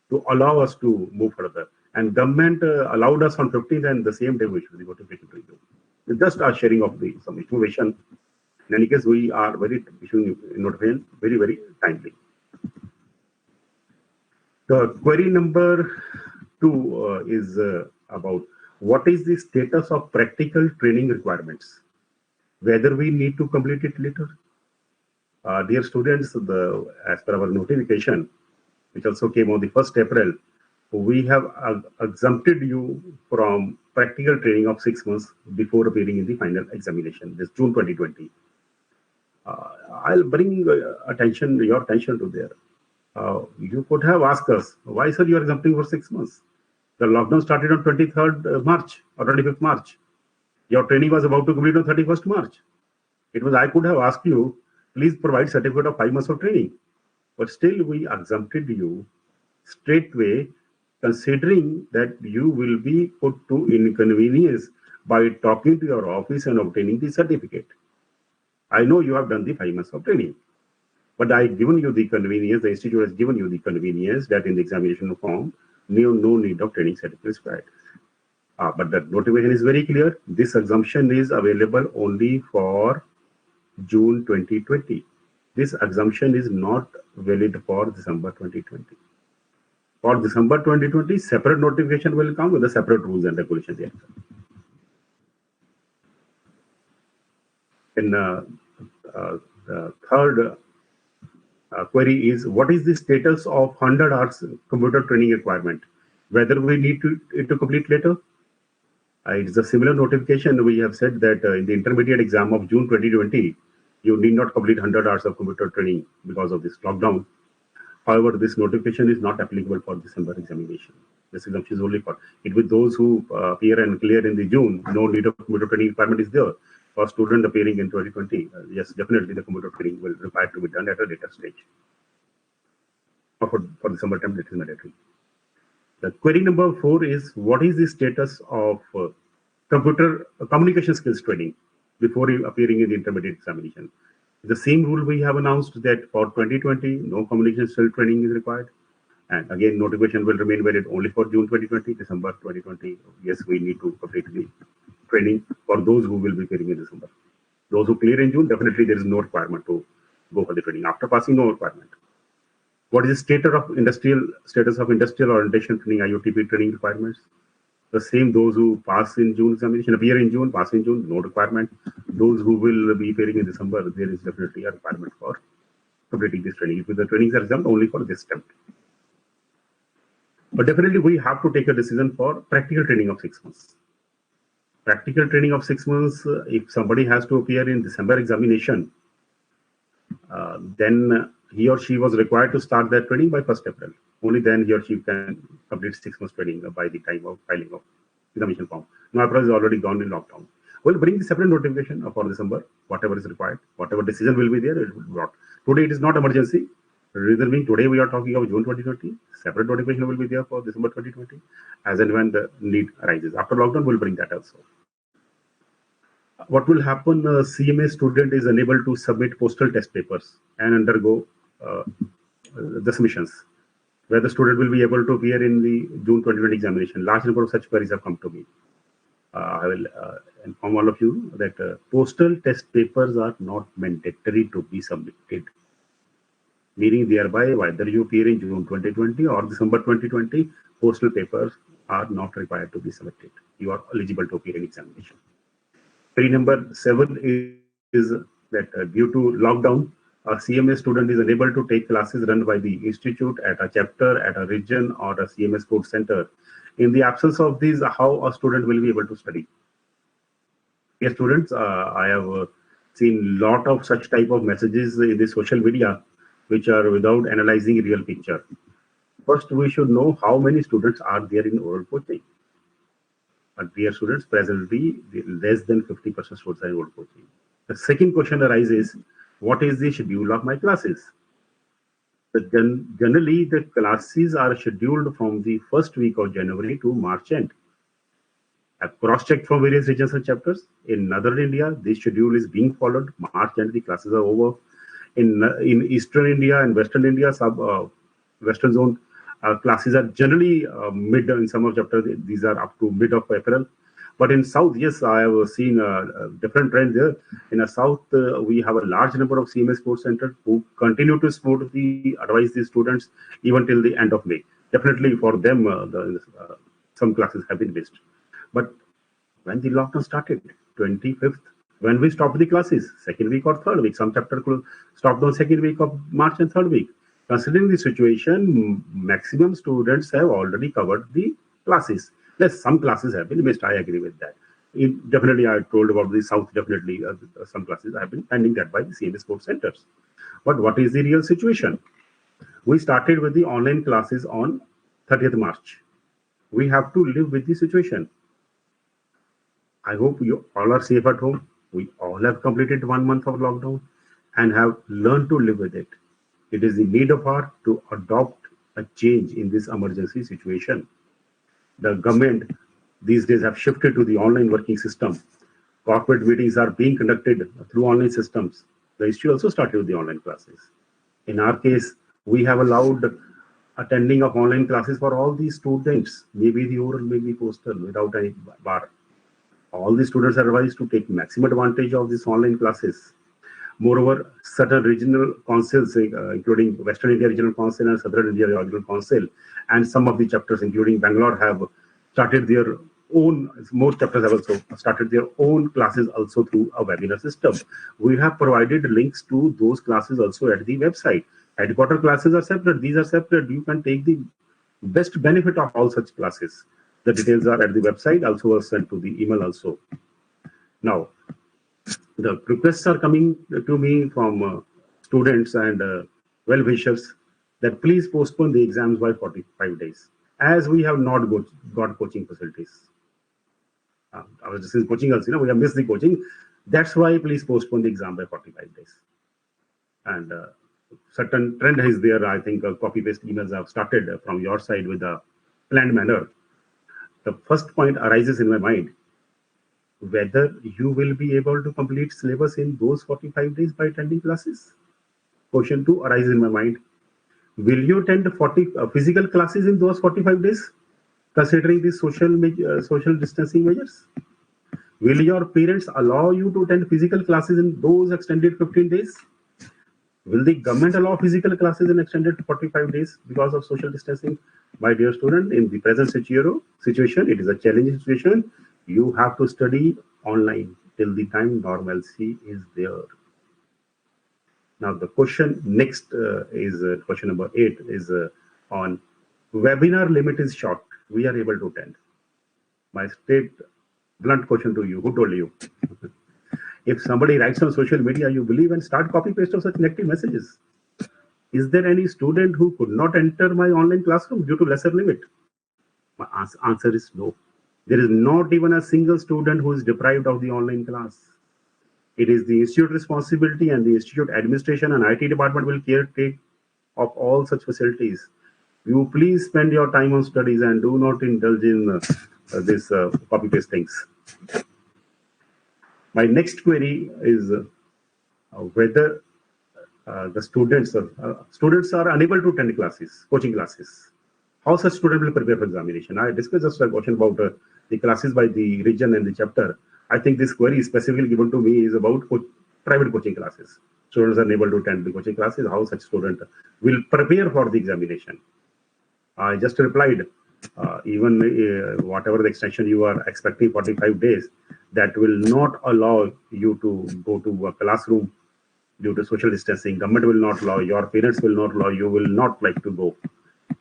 to allow us to move further. And government allowed us on 15th, and the same day we issued the notification to you. It's just a sharing of some information. In any case, we are issuing notification very, very timely. The query number 2 is about what is the status of practical training requirements, whether we need to complete it later. Dear students, as per our notification, which also came on the 1st April, we have exempted you from practical training of 6 months before appearing in the final examination, this June 2020. I'll bring your attention to there. You could have asked us, why, sir, you are exempting for 6 months? The lockdown started on 23rd March or 25th March. Your training was about to complete on 31st March. I could have asked you, please provide certificate of 5 months of training. But still, we exempted you straightway, considering that you will be put to inconvenience by talking to your office and obtaining the certificate. I know you have done the 5 months of training, but I've given you the convenience, the institute has given you the convenience that in the examination form, no need of training certificate is required. But the notification is very clear. This exemption is available only for June 2020. This exemption is not valid for December 2020. For December 2020, separate notification will come with the separate rules and regulations. And the third query is, what is the status of 100 hours computer training requirement? Whether we need it to complete later? It's a similar notification. We have said that in the intermediate exam of June 2020, you need not complete 100 hours of computer training because of this lockdown. However, this notification is not applicable for December examination. This exemption is only for it with those who appear and clear in the June. No need of computer training requirement is there. For student appearing in 2020, yes, definitely the computer training will require to be done at a later stage. For December term, it is mandatory. The query number 4 is, what is the status of computer communication skills training before appearing in the intermediate examination? The same rule we have announced that for 2020, no communication skill training is required. And again, notification will remain valid only for June 2020, December 2020. Yes, we need to complete the training for those who will be appearing in December. Those who clear in June, definitely there is no requirement to go for the training. After passing, no requirement. What is the status of industrial orientation training, IOTP training requirements? The same, those who pass in June examination, appear in June, pass in June, no requirement. Those who will be appearing in December, there is definitely a requirement for completing this training. If the trainings are exempt only for this attempt. But definitely we have to take a decision for practical training of 6 months. Practical training of 6 months, if somebody has to appear in December examination, then he or she was required to start that training by 1st April. Only then he or she can complete 6 months training by the time of filing of examination form. Now April is already gone in lockdown. We'll bring the separate notification for December, whatever is required, whatever decision will be there, it will be brought. Today it is not emergency. Reason being, today we are talking of June 2020. Separate notification will be there for December 2020, as and when the need arises. After lockdown, we'll bring that also. What will happen? CMA student is unable to submit postal test papers and undergo the submissions, where the student will be able to appear in the June 2020 examination. Large number of such queries have come to me. I will inform all of you that postal test papers are not mandatory to be submitted. Meaning thereby, whether you appear in June 2020 or December 2020, postal papers are not required to be submitted. You are eligible to appear in examination. Query number 7 is that due to lockdown, a CMA student is unable to take classes run by the institute at a chapter, at a region, or a CMA sports center. In the absence of these, how a student will be able to study? Yes, students, I have seen a lot of such type of messages in the social media, which are without analyzing real picture. First, we should know how many students are there in oral coaching. Dear students, presently less than 50% students are in oral coaching. The second question arises, what is the schedule of my classes? Generally, the classes are scheduled from the first week of January to March end. I've cross-checked from various regions and chapters. In Northern India, this schedule is being followed. March end, the classes are over. In Eastern India and Western India, Western zone, classes are generally mid in some of chapters. These are up to mid of April. But in South, yes, I have seen a different trend there. In the South, we have a large number of CMA sports centers who continue to advise the students even till the end of May. Definitely for them, some classes have been missed. But when the lockdown started, 25th, when we stopped the classes, second week or third week, some chapter stopped on second week of March and third week. Considering the situation, maximum students have already covered the classes. Yes, some classes have been missed. I agree with that. Definitely, I told about the South. Definitely, some classes have been pending that by the CMA sports centers. But what is the real situation? We started with the online classes on 30th March. We have to live with the situation. I hope you all are safe at home. We all have completed 1 month of lockdown and have learned to live with it. It is the need of our to adopt a change in this emergency situation. The government these days have shifted to the online working system. Corporate meetings are being conducted through online systems. The institute also started with the online classes. In our case, we have allowed attending of online classes for all these students, maybe the oral, maybe postal, without any bar. All the students are advised to take maximum advantage of these online classes. Moreover, certain regional councils, including Western India Regional Council and Southern India Regional Council, and some of the chapters, including Bangalore, have started their own, most chapters have also started their own classes also through a webinar system. We have provided links to those classes also at the website. Headquarter classes are separate. These are separate. You can take the best benefit of all such classes. The details are at the website, also was sent to the email also. Now, the requests are coming to me from students and well-wishers that please postpone the exams by 45 days, as we have not got coaching facilities. I was just in coaching also, we have missed the coaching. That's why please postpone the exam by 45 days. And certain trend is there. I think copy-paste emails have started from your side with a planned manner. The first point arises in my mind, whether you will be able to complete syllabus in those 45 days by attending classes. Question 2 arises in my mind, will you attend 40 physical classes in those 45 days, considering the social distancing measures? Will your parents allow you to attend physical classes in those extended 15 days? Will the government allow physical classes in extended 45 days because of social distancing? My dear student, in the present situation, it is a challenging situation. You have to study online till the time normalcy is there. Now, the question next is question number 8 is on webinar limit is short. We are able to attend. My straight blunt question to you, who told you? If somebody writes on social media, you believe and start copy paste of such negative messages. Is there any student who could not enter my online classroom due to lesser limit? My answer is no. There is not even a single student who is deprived of the online class. It is the institute responsibility, and the institute administration and IT department will take of all such facilities. You please spend your time on studies and do not indulge in this copy paste things. My next query is whether the students are unable to attend classes, coaching classes. How such student will prepare for examination? I discussed just a question about the classes by the region and the chapter. I think this query specifically given to me is about private coaching classes. Students are unable to attend the coaching classes. How such student will prepare for the examination? I just replied, even whatever the extension you are expecting 45 days, that will not allow you to go to a classroom due to social distancing. Government will not allow, your parents will not allow, you will not like to go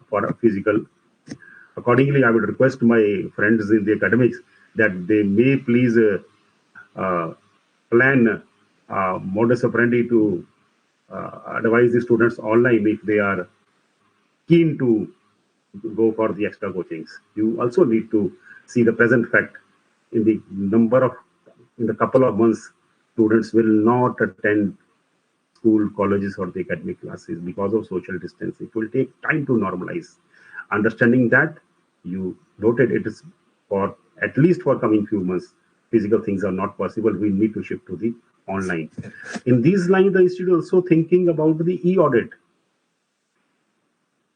for a physical. Accordingly, I would request my friends in the academics that they may please plan modus operandi to advise the students online if they are keen to go for the extra coachings. You also need to see the present fact in the couple of months, students will not attend school, colleges, or the academic classes because of social distancing. It will take time to normalize. Understanding that, you noted it is for at least for coming few months, physical things are not possible. We need to shift to the online. In these lines, the institute is also thinking about the e-audit.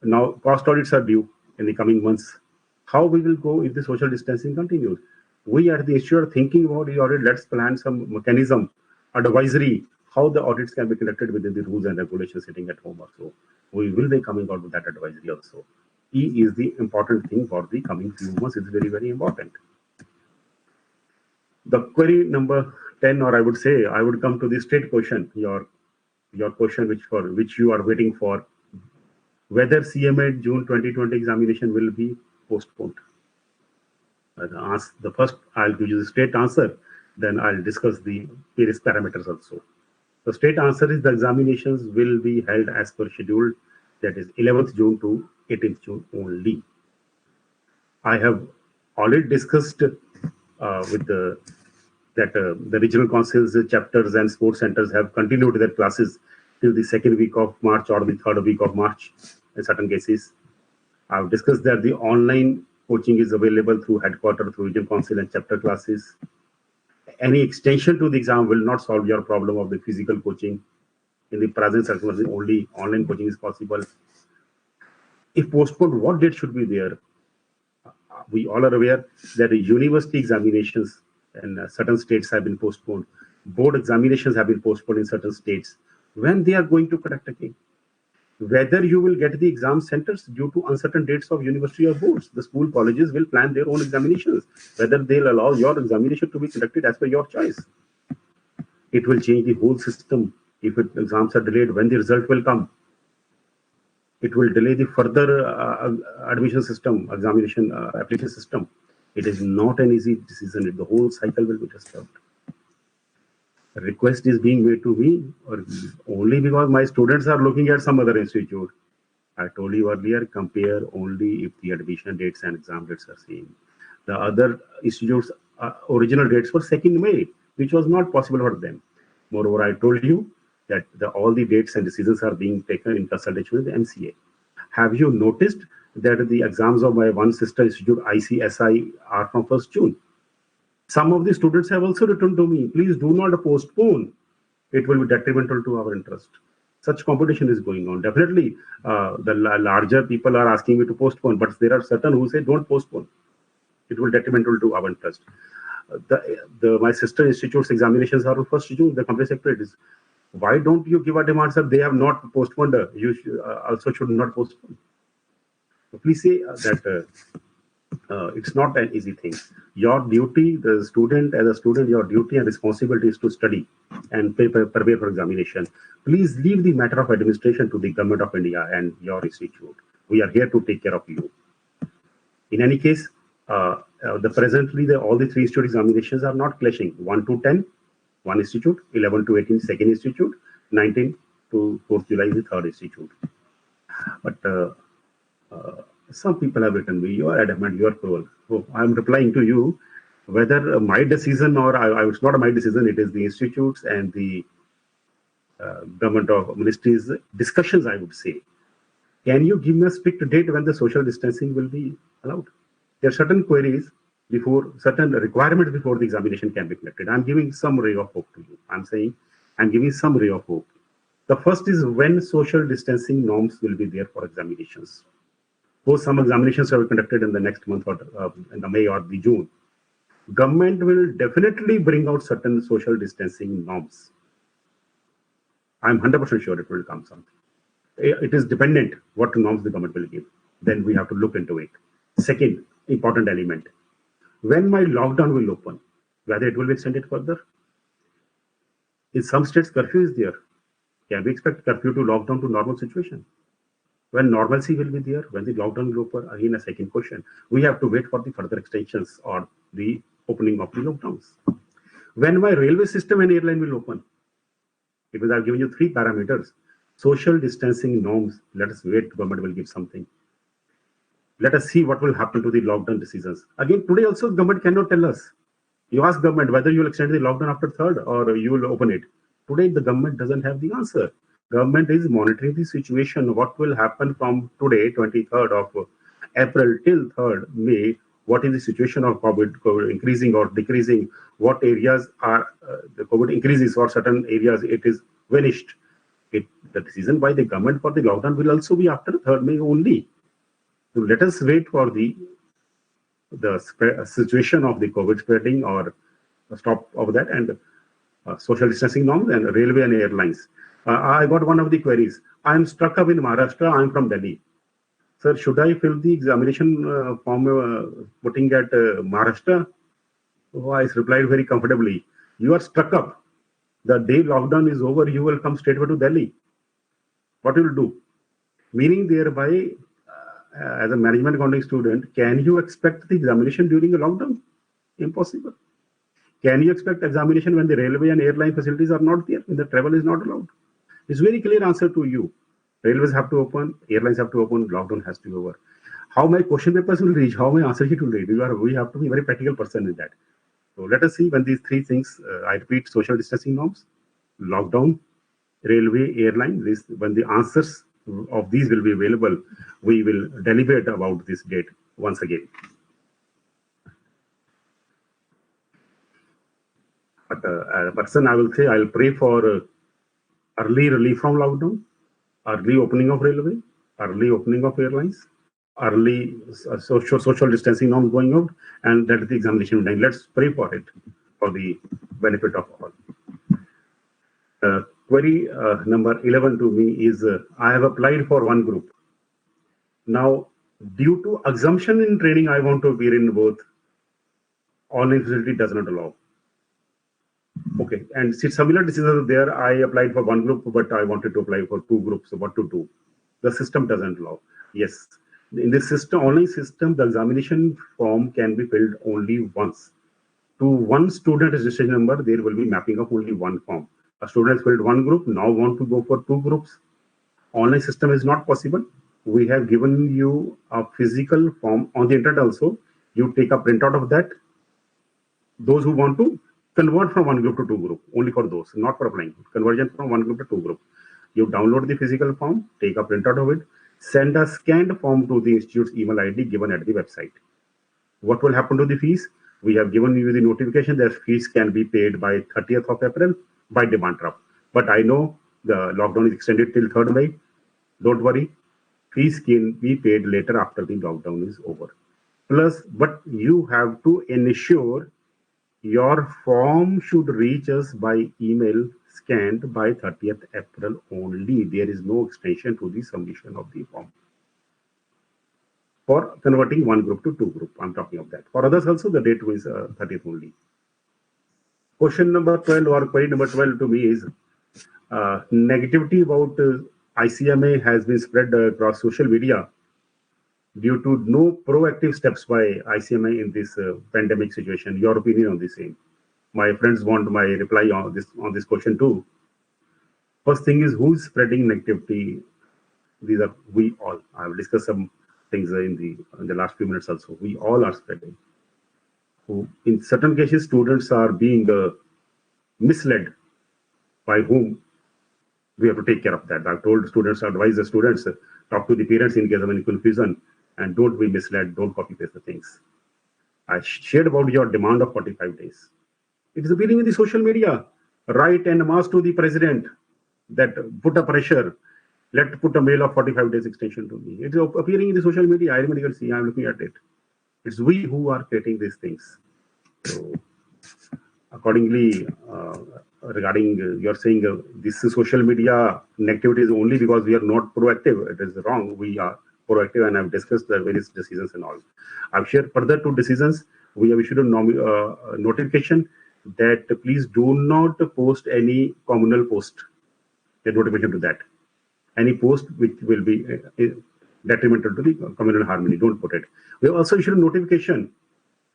Now, cost audits are due in the coming months. How we will go if the social distancing continues? We at the institute are thinking about e-audit. Let's plan some mechanism, advisory, how the audits can be conducted within the rules and regulations sitting at home also. We will be coming out with that advisory also. E is the important thing for the coming few months. It's very, very important. The query number 10, or I would say, I would come to the straight question, your question which you are waiting for, whether CMA June 2020 examination will be postponed. The first, I'll give you the straight answer, then I'll discuss the various parameters also. The straight answer is the examinations will be held as per schedule, that is 11th June to 18th June only. I have already discussed with the regional councils, chapters, and sports centers have continued their classes till the second week of March or the third week of March in certain cases. I've discussed that the online coaching is available through headquarters, through regional council and chapter classes. Any extension to the exam will not solve your problem of the physical coaching. In the present circumstances, only online coaching is possible. If postponed, what date should be there? We all are aware that the university examinations in certain states have been postponed. Board examinations have been postponed in certain states. When they are going to conduct again? Whether you will get the exam centers due to uncertain dates of university or boards, the school colleges will plan their own examinations. Whether they'll allow your examination to be conducted as per your choice. It will change the whole system if exams are delayed. When the result will come, it will delay the further admission system, examination application system. It is not an easy decision. The whole cycle will be disturbed. A request is being made to me or only because my students are looking at some other institute. I told you earlier, compare only if the admission dates and exam dates are same. The other institutes' original dates were 2nd May, which was not possible for them. Moreover, I told you that all the dates and decisions are being taken in consultation with the MCA. Have you noticed that the exams of my one sister institute, ICSI, are from 1st June? Some of the students have also written to me, please do not postpone. It will be detrimental to our interest. Such competition is going on. Definitely, the larger people are asking me to postpone, but there are certain who say don't postpone. It will be detrimental to our interest. My sister institute's examinations are on 1st June. The company secretary is, why don't you give a demand, sir? They have not postponed. You also should not postpone. So please say that it's not an easy thing. Your duty, the student, as a student, your duty and responsibility is to study and prepare for examination. Please leave the matter of administration to the Government of India and your institute. We are here to take care of you. In any case, presently all the 3 institute examinations are not clashing. 1 to 10, one institute; 11 to 18, second institute; 19 to 4th July, the third institute. But some people have written me, you are adamant, you are cruel. So I'm replying to you, whether my decision or it's not my decision, it is the institutes and the government of ministries discussions, I would say. Can you give me a strict date when the social distancing will be allowed? There are certain queries before, certain requirements before the examination can be collected. I'm giving some ray of hope to you. I'm giving some ray of hope. The first is when social distancing norms will be there for examinations. Suppose some examinations are conducted in the next month or in the May or the June. Government will definitely bring out certain social distancing norms. I'm 100% sure it will come something. It is dependent what norms the government will give. Then we have to look into it. Second important element, when my lockdown will open, whether it will be extended further. In some states, curfew is there. Can we expect curfew to lock down to normal situation? When normalcy will be there, when the lockdown will open, again a second question. We have to wait for the further extensions or the opening of the lockdowns. When my railway system and airline will open, because I've given you 3 parameters. Social distancing norms, let us wait, government will give something. Let us see what will happen to the lockdown decisions. Again, today also government cannot tell us. You ask government whether you will extend the lockdown after 3rd or you will open it. Today, the government doesn't have the answer. Government is monitoring the situation. What will happen from today, 23rd of April till 3rd May? What is the situation of COVID increasing or decreasing? What areas are the COVID increases or certain areas it is vanished? The decision by the government for the lockdown will also be after 3rd May only. So let us wait for the situation of the COVID spreading or stop of that and social distancing norms and railway and airlines. I got one of the queries. I'm stuck up in Maharashtra. I'm from Delhi. Sir, should I fill the examination form putting at Maharashtra? Oh, I replied very comfortably. You are stuck up. The day lockdown is over, you will come straight away to Delhi. What will you do? Meaning thereby, as a management accounting student, can you expect the examination during a lockdown? Impossible. Can you expect examination when the railway and airline facilities are not there, when the travel is not allowed? It's very clear answer to you. Railways have to open, airlines have to open, lockdown has to be over. How my question papers will reach, how my answer sheet will read, we have to be a very practical person in that. So let us see when these 3 things, I repeat, social distancing norms, lockdown, railway, airline, when the answers of these will be available, we will deliberate about this date once again. But as a person, I will say I'll pray for early relief from lockdown, early opening of railway, early opening of airlines, early social distancing norms going out, and that is the examination time. Let's pray for it for the benefit of all. Query number 11 to me is, I have applied for one group. Now, due to assumption in training, I want to appear in both. Online facility does not allow. Okay, and similar decisions there. I applied for one group, but I wanted to apply for two groups. So what to do? The system doesn't allow. Yes, in this system, online system, the examination form can be filled only once. To one student registration number, there will be mapping of only one form. A student has filled one group, now want to go for two groups. Online system is not possible. We have given you a physical form on the internet also. You take a printout of that. Those who want to convert from one group to two group, only for those, not for applying. Conversion from one group to two group. You download the physical form, take a printout of it, send a scanned form to the institute's email ID given at the website. What will happen to the fees? We have given you the notification that fees can be paid by 30th of April by demand draft. But I know the lockdown is extended till 3rd May. Don't worry, fees can be paid later after the lockdown is over. Plus, but you have to ensure your form should reach us by email scanned by 30th April only. There is no extension to the submission of the form. For converting one group to two group, I'm talking of that. For others also, the date is 30th only. Question number 12 or query number 12 to me is, negativity about ICMA has been spread across social media due to no proactive steps by ICMA in this pandemic situation. Your opinion on the same? My friends want my reply on this question too. First thing is, who is spreading negativity? These are we all. I will discuss some things in the last few minutes also. We all are spreading. In certain cases, students are being misled. By whom? We have to take care of that. I've told students, advise the students, talk to the parents in case of any confusion, and don't be misled, don't copy paste the things. I shared about your demand of 45 days. It is appearing in the social media. Write and mass to the president that put a pressure. Let put a mail of 45 days extension to me. It is appearing in the social media. I immediately see, I'm looking at it. It's we who are creating these things. So accordingly, regarding you're saying this is social media negativity is only because we are not proactive. It is wrong. We are proactive, and I've discussed the various decisions and all. I've shared further two decisions. We have issued a notification that please do not post any communal post. A notification to that. Any post which will be detrimental to the communal harmony, don't put it. We have also issued a notification.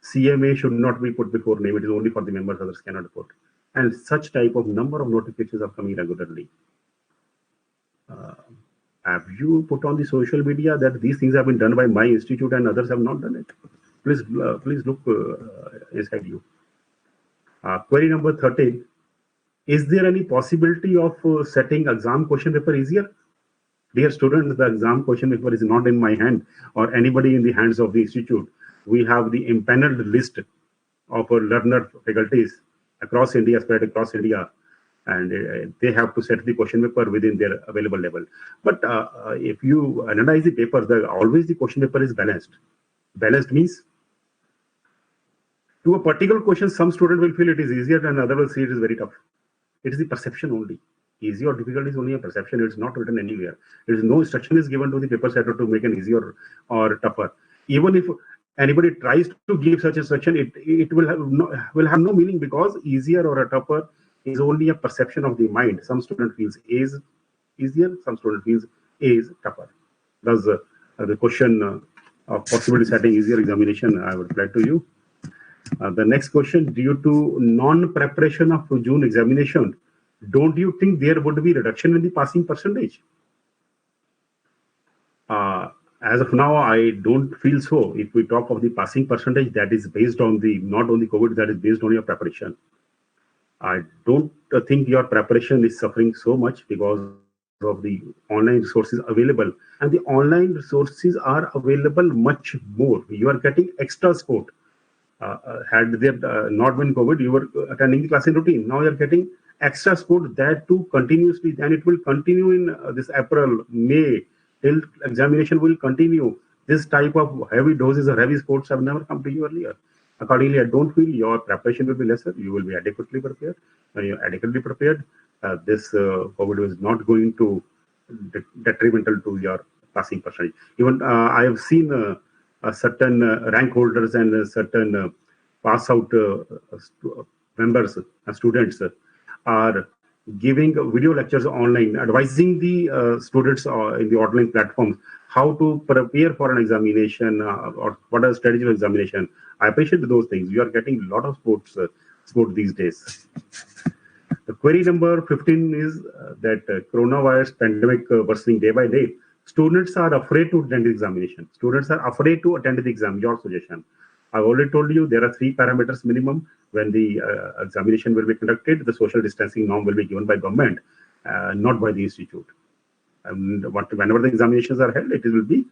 CMA should not be put before name. It is only for the members, others cannot put. And such type of number of notifications are coming regularly. Have you put on the social media that these things have been done by my institute and others have not done it? Please look inside you. Query number 13. Is there any possibility of setting exam question paper easier? Dear students, the exam question paper is not in my hand or anybody in the hands of the institute. We have the impaneled list of learner faculties across India, spread across India, and they have to set the question paper within their available level. But if you analyze the papers, always the question paper is balanced. Balanced means to a particular question, some student will feel it is easier and other will see it is very tough. It is the perception only. Easy or difficult is only a perception. It's not written anywhere. There is no instruction is given to the paper setter to make an easier or tougher. Even if anybody tries to give such instruction, it will have no meaning, because easier or a tougher is only a perception of the mind. Some student feels A is easier, some student feels A is tougher. Thus, the question of possibility setting easier examination, I would reply to you. The next question, due to non-preparation of June examination, don't you think there would be reduction in the passing percentage? As of now, I don't feel so. If we talk of the passing percentage, that is based on not only COVID, that is based on your preparation. I don't think your preparation is suffering so much because of the online resources available. And the online resources are available much more. You are getting extra support. Had there not been COVID, you were attending the class in routine. Now you're getting extra support, that too continuously, and it will continue in this April, May, till examination will continue. This type of heavy doses or heavy sports have never come to you earlier. Accordingly, I don't feel your preparation will be lesser. You will be adequately prepared. When you're adequately prepared, this COVID is not going to detrimental to your passing percentage. Even I have seen a certain rank holders and certain pass out members, students are giving video lectures online, advising the students in the online platforms how to prepare for an examination or what are the strategy of examination. I appreciate those things. We are getting a lot of sport these days. The query number 15 is that coronavirus pandemic worsening day by day. Students are afraid to attend the examination. Students are afraid to attend the exam. Your suggestion. I've already told you there are 3 parameters minimum when the examination will be conducted. The social distancing norm will be given by government, not by the institute. And whenever the examinations are held, it will be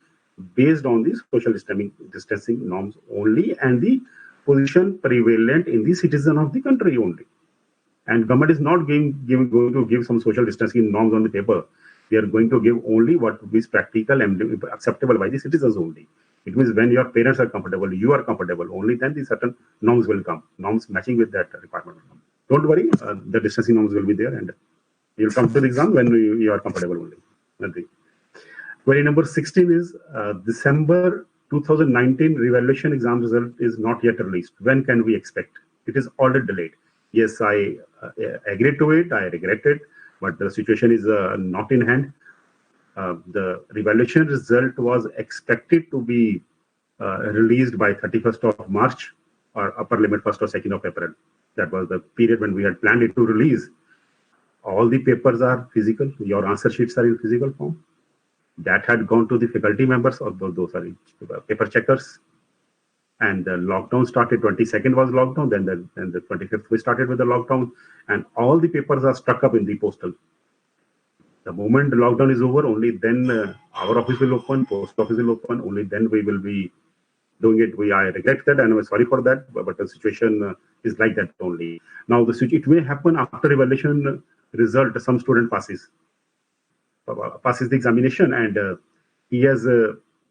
based on the social distancing norms only and the position prevalent in the citizen of the country only. And government is not going to give some social distancing norms on the paper. They are going to give only what is practical and acceptable by the citizens only. It means when your parents are comfortable, you are comfortable, only then the certain norms will come. Norms matching with that requirement will come. Don't worry, the distancing norms will be there and you'll come to the exam when you are comfortable only. Nothing. Query number 16 is December 2019 revaluation exam result is not yet released. When can we expect? It is already delayed. Yes, I agreed to it. I regret it, but the situation is not in hand. The revaluation result was expected to be released by 31st of March or upper limit 1st or 2nd of April. That was the period when we had planned it to release. All the papers are physical. Your answer sheets are in physical form. That had gone to the faculty members, or those are paper checkers. And the lockdown started, 22nd was lockdown, then the 25th we started with the lockdown, and all the papers are stuck up in the postal. The moment the lockdown is over, only then our office will open, post office will open, only then we will be doing it. I regret that and I'm sorry for that, but the situation is like that only. Now, it may happen after evaluation result, some student passes the examination and he has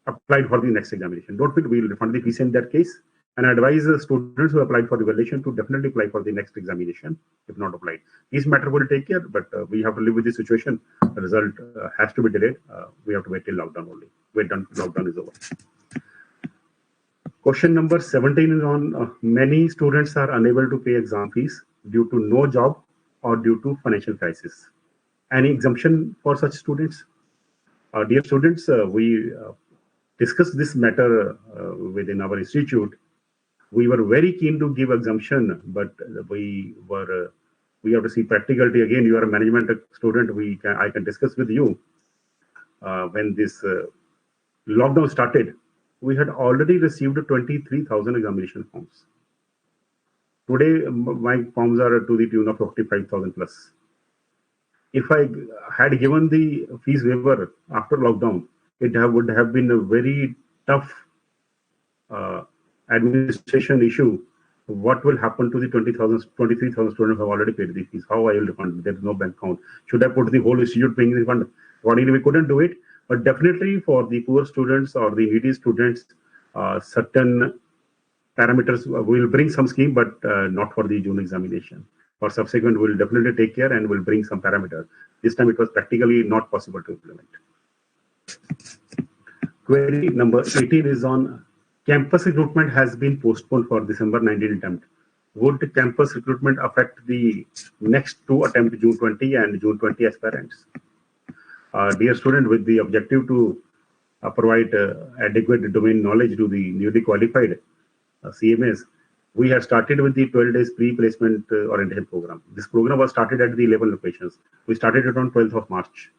applied for the next examination. Don't feel we will refund the fees in that case, and advise students who applied for the evaluation to definitely apply for the next examination if not applied. This matter will take care, but we have to live with the situation. The result has to be delayed. We have to wait till lockdown only. Wait until lockdown is over. Question number 17 is on many students are unable to pay exam fees due to no job or due to financial crisis. Any exemption for such students? Dear students, we discussed this matter within our institute. We were very keen to give exemption, but we have to see practicality. Again, you are a management student. I can discuss with you. When this lockdown started, we had already received 23,000 examination forms. Today, my forms are to the tune of 55,000 plus. If I had given the fees waiver after lockdown, it would have been a very tough administration issue. What will happen to the 23,000 students who have already paid the fees? How I will refund? There is no bank account. Should I put the whole institute paying the fund? Accordingly, we couldn't do it. But definitely for the poor students or the needy students, certain parameters we will bring some scheme, but not for the June examination. For subsequent, we'll definitely take care and we'll bring some parameters. This time it was practically not possible to implement. Query number 18 is on campus recruitment has been postponed for December 19 attempt. Would campus recruitment affect the next 2 attempts, June 20 and June 20 aspirants? Dear student, with the objective to provide adequate domain knowledge to the newly qualified CMAs, we had started with the 12 days pre-placement orientation program. This program was started at the 11 locations. We started it on 12th of March.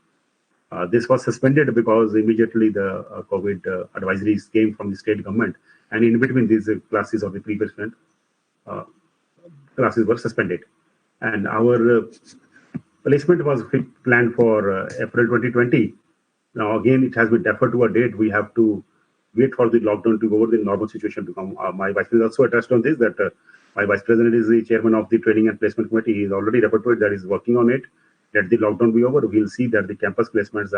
This was suspended because immediately the COVID advisories came from the state government, and in between these classes of the pre-placement classes were suspended. And our placement was planned for April 2020. Now again, it has been deferred to a date. We have to wait for the lockdown to go over, the normal situation to come. My vice president also addressed on this, that my vice president is the chairman of the training and placement committee. He is already referred to it, that is working on it. Let the lockdown be over. We'll see that the campus placements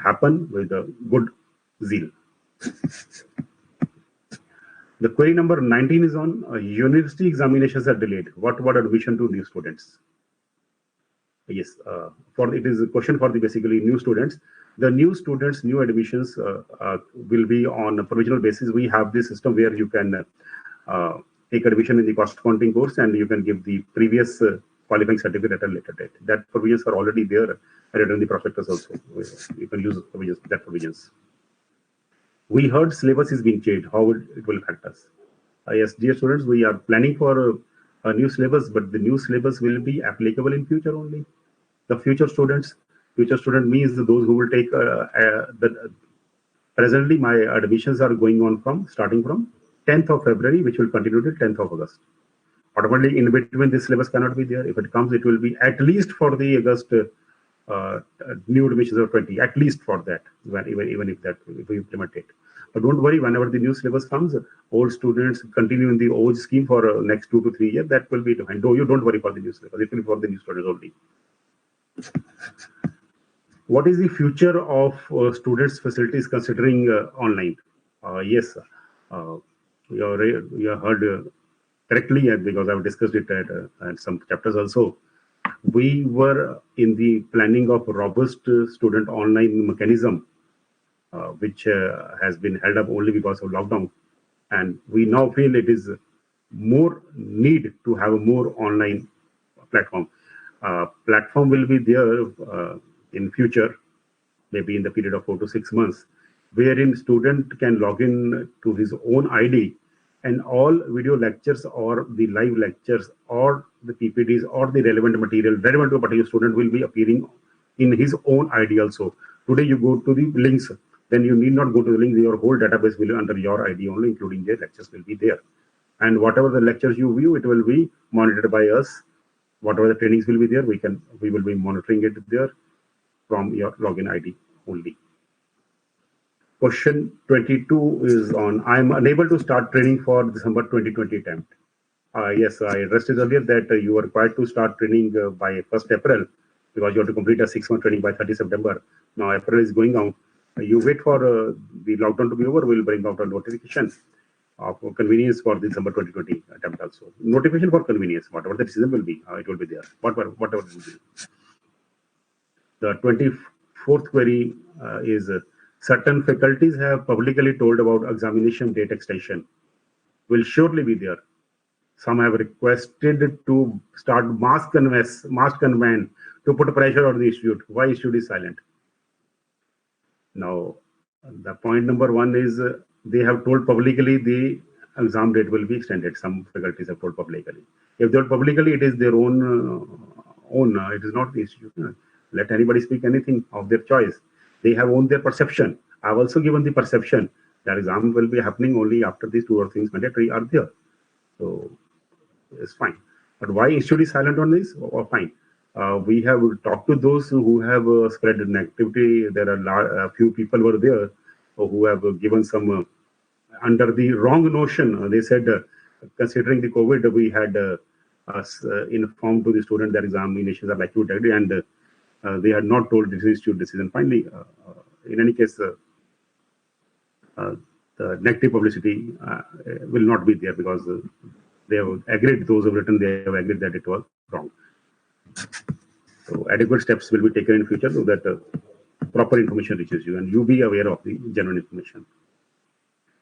happen with a good zeal. The query number 19 is on university examinations are delayed. What about admission to new students? Yes, for it is a question for the basically new students. The new students, new admissions will be on a provisional basis. We have this system where you can take admission in the cost accounting course and you can give the previous qualifying certificate at a later date. That provisions are already there and in the prospectus also. You can use provisions, that provisions. We heard syllabus is being changed. How it will affect us? Yes, dear students, we are planning for a new syllabus, but the new syllabus will be applicable in future only. The future student means those who will take presently my admissions are going on from starting from 10th of February, which will continue till 10th of August. Automatically, in between, this syllabus cannot be there. If it comes, it will be at least for the August new admissions of 20, at least for that, even if we implement it. But don't worry, whenever the new syllabus comes, old students continue in the old scheme for next 2 to 3 years. That will be defined. You don't worry for the new syllabus. It will be for the new students only. What is the future of students' facilities considering online? Yes, you heard correctly because I've discussed it at some chapters also. We were in the planning of robust student online mechanism, which has been held up only because of lockdown. And we now feel it is more need to have a more online platform. Platform will be there in future, maybe in the period of 4 to 6 months, wherein student can log in to his own ID and all video lectures or the live lectures or the PPTs or the relevant material relevant to a particular student will be appearing in his own ID also. Today you go to the links, then you need not go to the link. Your whole database will be under your ID only, including their lectures will be there. And whatever the lectures you view, it will be monitored by us. Whatever the trainings will be there, we will be monitoring it there from your login ID only. Question 22 is on, I am unable to start training for December 2020 attempt. Yes, I addressed it earlier that you are required to start training by 1st April because you have to complete a 6-month training by 30 September. Now April is going on. You wait for the lockdown to be over, we'll bring out a notification of convenience for the December 2020 attempt also. Notification for convenience, whatever the decision will be, it will be there, whatever it will be. The 24th query is certain faculties have publicly told about examination date extension. Will surely be there. Some have requested to start mass convent to put pressure on the institute. Why institute is silent? Now, the point number one is they have told publicly the exam date will be extended. Some faculties have told publicly. If they told publicly, it is their own. It is not the institute. Let anybody speak anything of their choice. They have owned their perception. I've also given the perception that exam will be happening only after these 2 or 3 things mandatory are there. So it's fine. But why institute is silent on this? Oh, fine. We have talked to those who have spread negativity. There are a few people were there who have given some under the wrong notion. They said, considering the COVID, we had informed to the student that examinations are likely to and they had not told this institute decision. Finally, in any case, the negative publicity will not be there because they have agreed, those who have written, they have agreed that it was wrong. So adequate steps will be taken in future so that proper information reaches you and you be aware of the genuine information.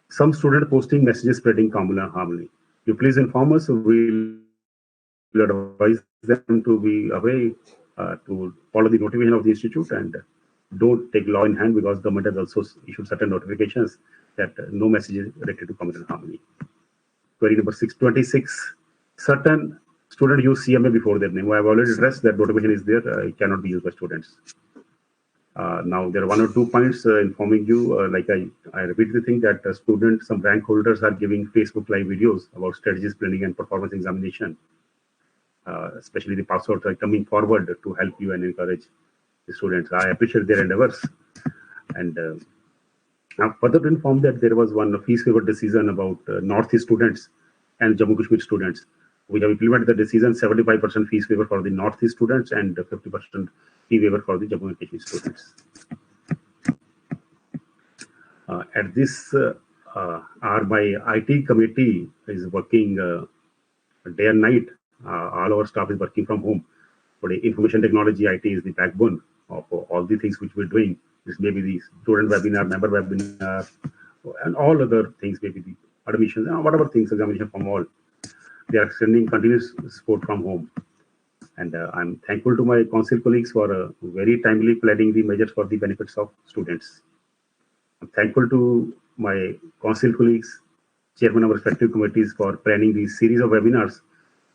Some student posting messages spreading harmony. You please inform us. We'll advise them to be away to follow the notification of the institute and don't take law in hand because government has also issued certain notifications that no messages related to common harmony. Query number 626. Certain student use CMA before their name. I have already addressed that notification is there. It cannot be used by students. Now there are 1 or 2 points informing you. Like I repeat the thing that students, some rank holders are giving Facebook live videos about strategies, planning, and performance examination. Especially the passwords are coming forward to help you and encourage the students. I appreciate their endeavors. And now further to inform that there was one fees waiver decision about Northeast students and Jammu Kashmir students. We have implemented the decision 75% fees waiver for the Northeast students and 50% fee waiver for the Jammu and Kashmir students. At this my IT committee is working day and night. All our staff is working from home. but information technology, IT is the backbone of all the things which we're doing. This may be the student webinar, member webinar, and all other things, maybe the admissions, whatever things, examination from all. They are extending continuous support from home. And I'm thankful to my council colleagues for very timely planning the measures for the benefits of students. I'm thankful to my council colleagues, chairman of respective committees, for planning these series of webinars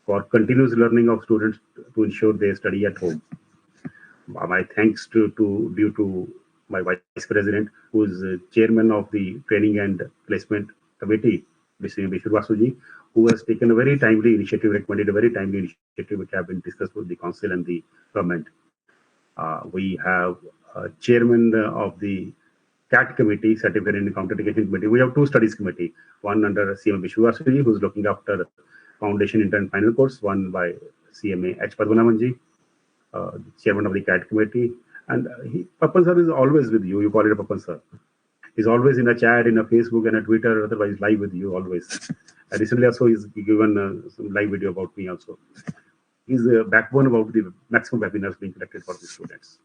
for continuous learning of students to ensure they study at home. My thanks due to my vice president, who is chairman of the training and placement committee, Mr. Bishwar Vasuji, who has taken a very timely initiative, recommended a very timely initiative which have been discussed with the council and the government. We have chairman of the CAT committee, Certificate and Counter Education Committee. We have two studies committee, one under CMA Bishwar Vasuji, who is looking after Foundation Intern Final Course, one by CMA H. Padmanabhanji, chairman of the CAT committee. And Papan sir is always with you. You call it a Papan sir. He's always in a chat, in a Facebook and a Twitter, otherwise live with you always. And recently also he's given some live video about me also. He's the backbone about the maximum webinars being conducted for the students.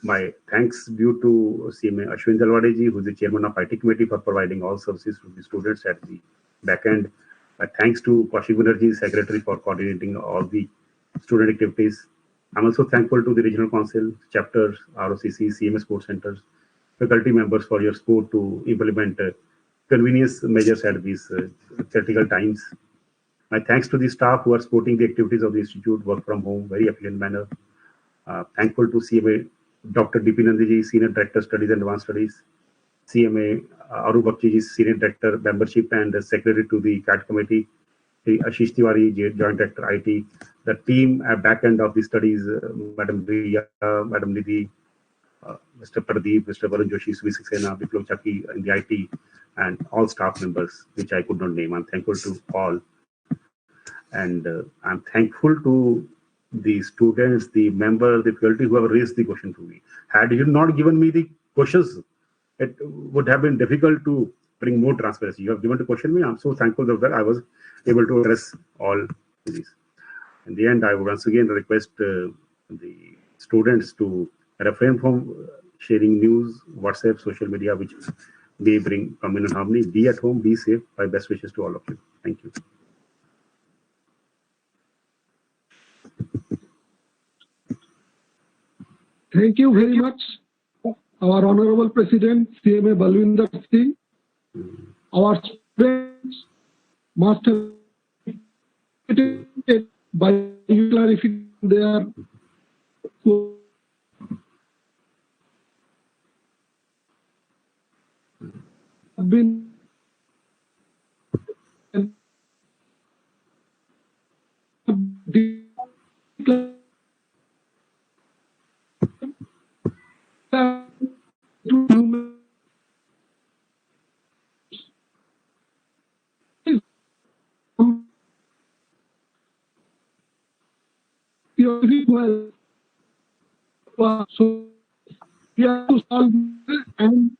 My thanks due to CMA Ashwin Jalwadeji, who is the chairman of IT committee, for providing all services to the students at the back end. My thanks to Kaushik Banerjee, secretary, for coordinating all the student activities. I'm also thankful to the regional council, chapters, ROCC, CMA sports centers, faculty members for your support to implement convenience measures at these critical times. My thanks to the staff who are supporting the activities of the institute, work from home, very efficient manner. Thankful to CMA Dr. D.P. Nandiji, Senior Director, Studies and Advanced Studies, CMA Aru Bakchi, Senior Director, Membership and Secretary to the CAT Committee, Ashish Tiwari, Joint Director, IT, the team at back end of the studies, Madam Riya, Madam Nidhi, Mr. Pradeep, Mr. Varun Joshi, Suvi Saxena, Biplov Chaki in the IT, and all staff members, which I could not name. I'm thankful to all. And I'm thankful to the students, the members, the faculty who have raised the question to me. Had you not given me the questions, it would have been difficult to bring more transparency. You have given the question me. I'm so thankful that I was able to address all these. In the end, I would once again request the students to refrain from sharing news, WhatsApp, social media, which may bring communal harmony. Be at home, be safe. My best wishes to all of you. Thank you. Thank you very much, our Honorable President, CMA Balwinder Singh. Our students must have benefited by clarifying their been so we have to solve and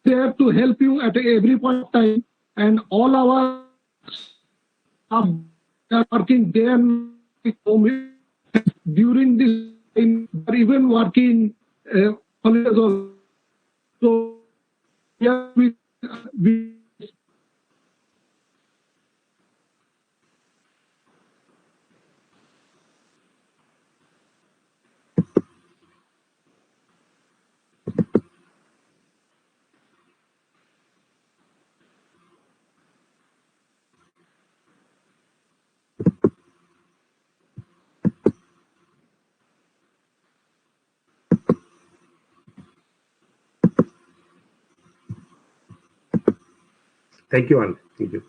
they have to help you at every point of time, and all our staff are working day and night home during this time, or even working holidays also. So yeah, we Thank you all. Thank you.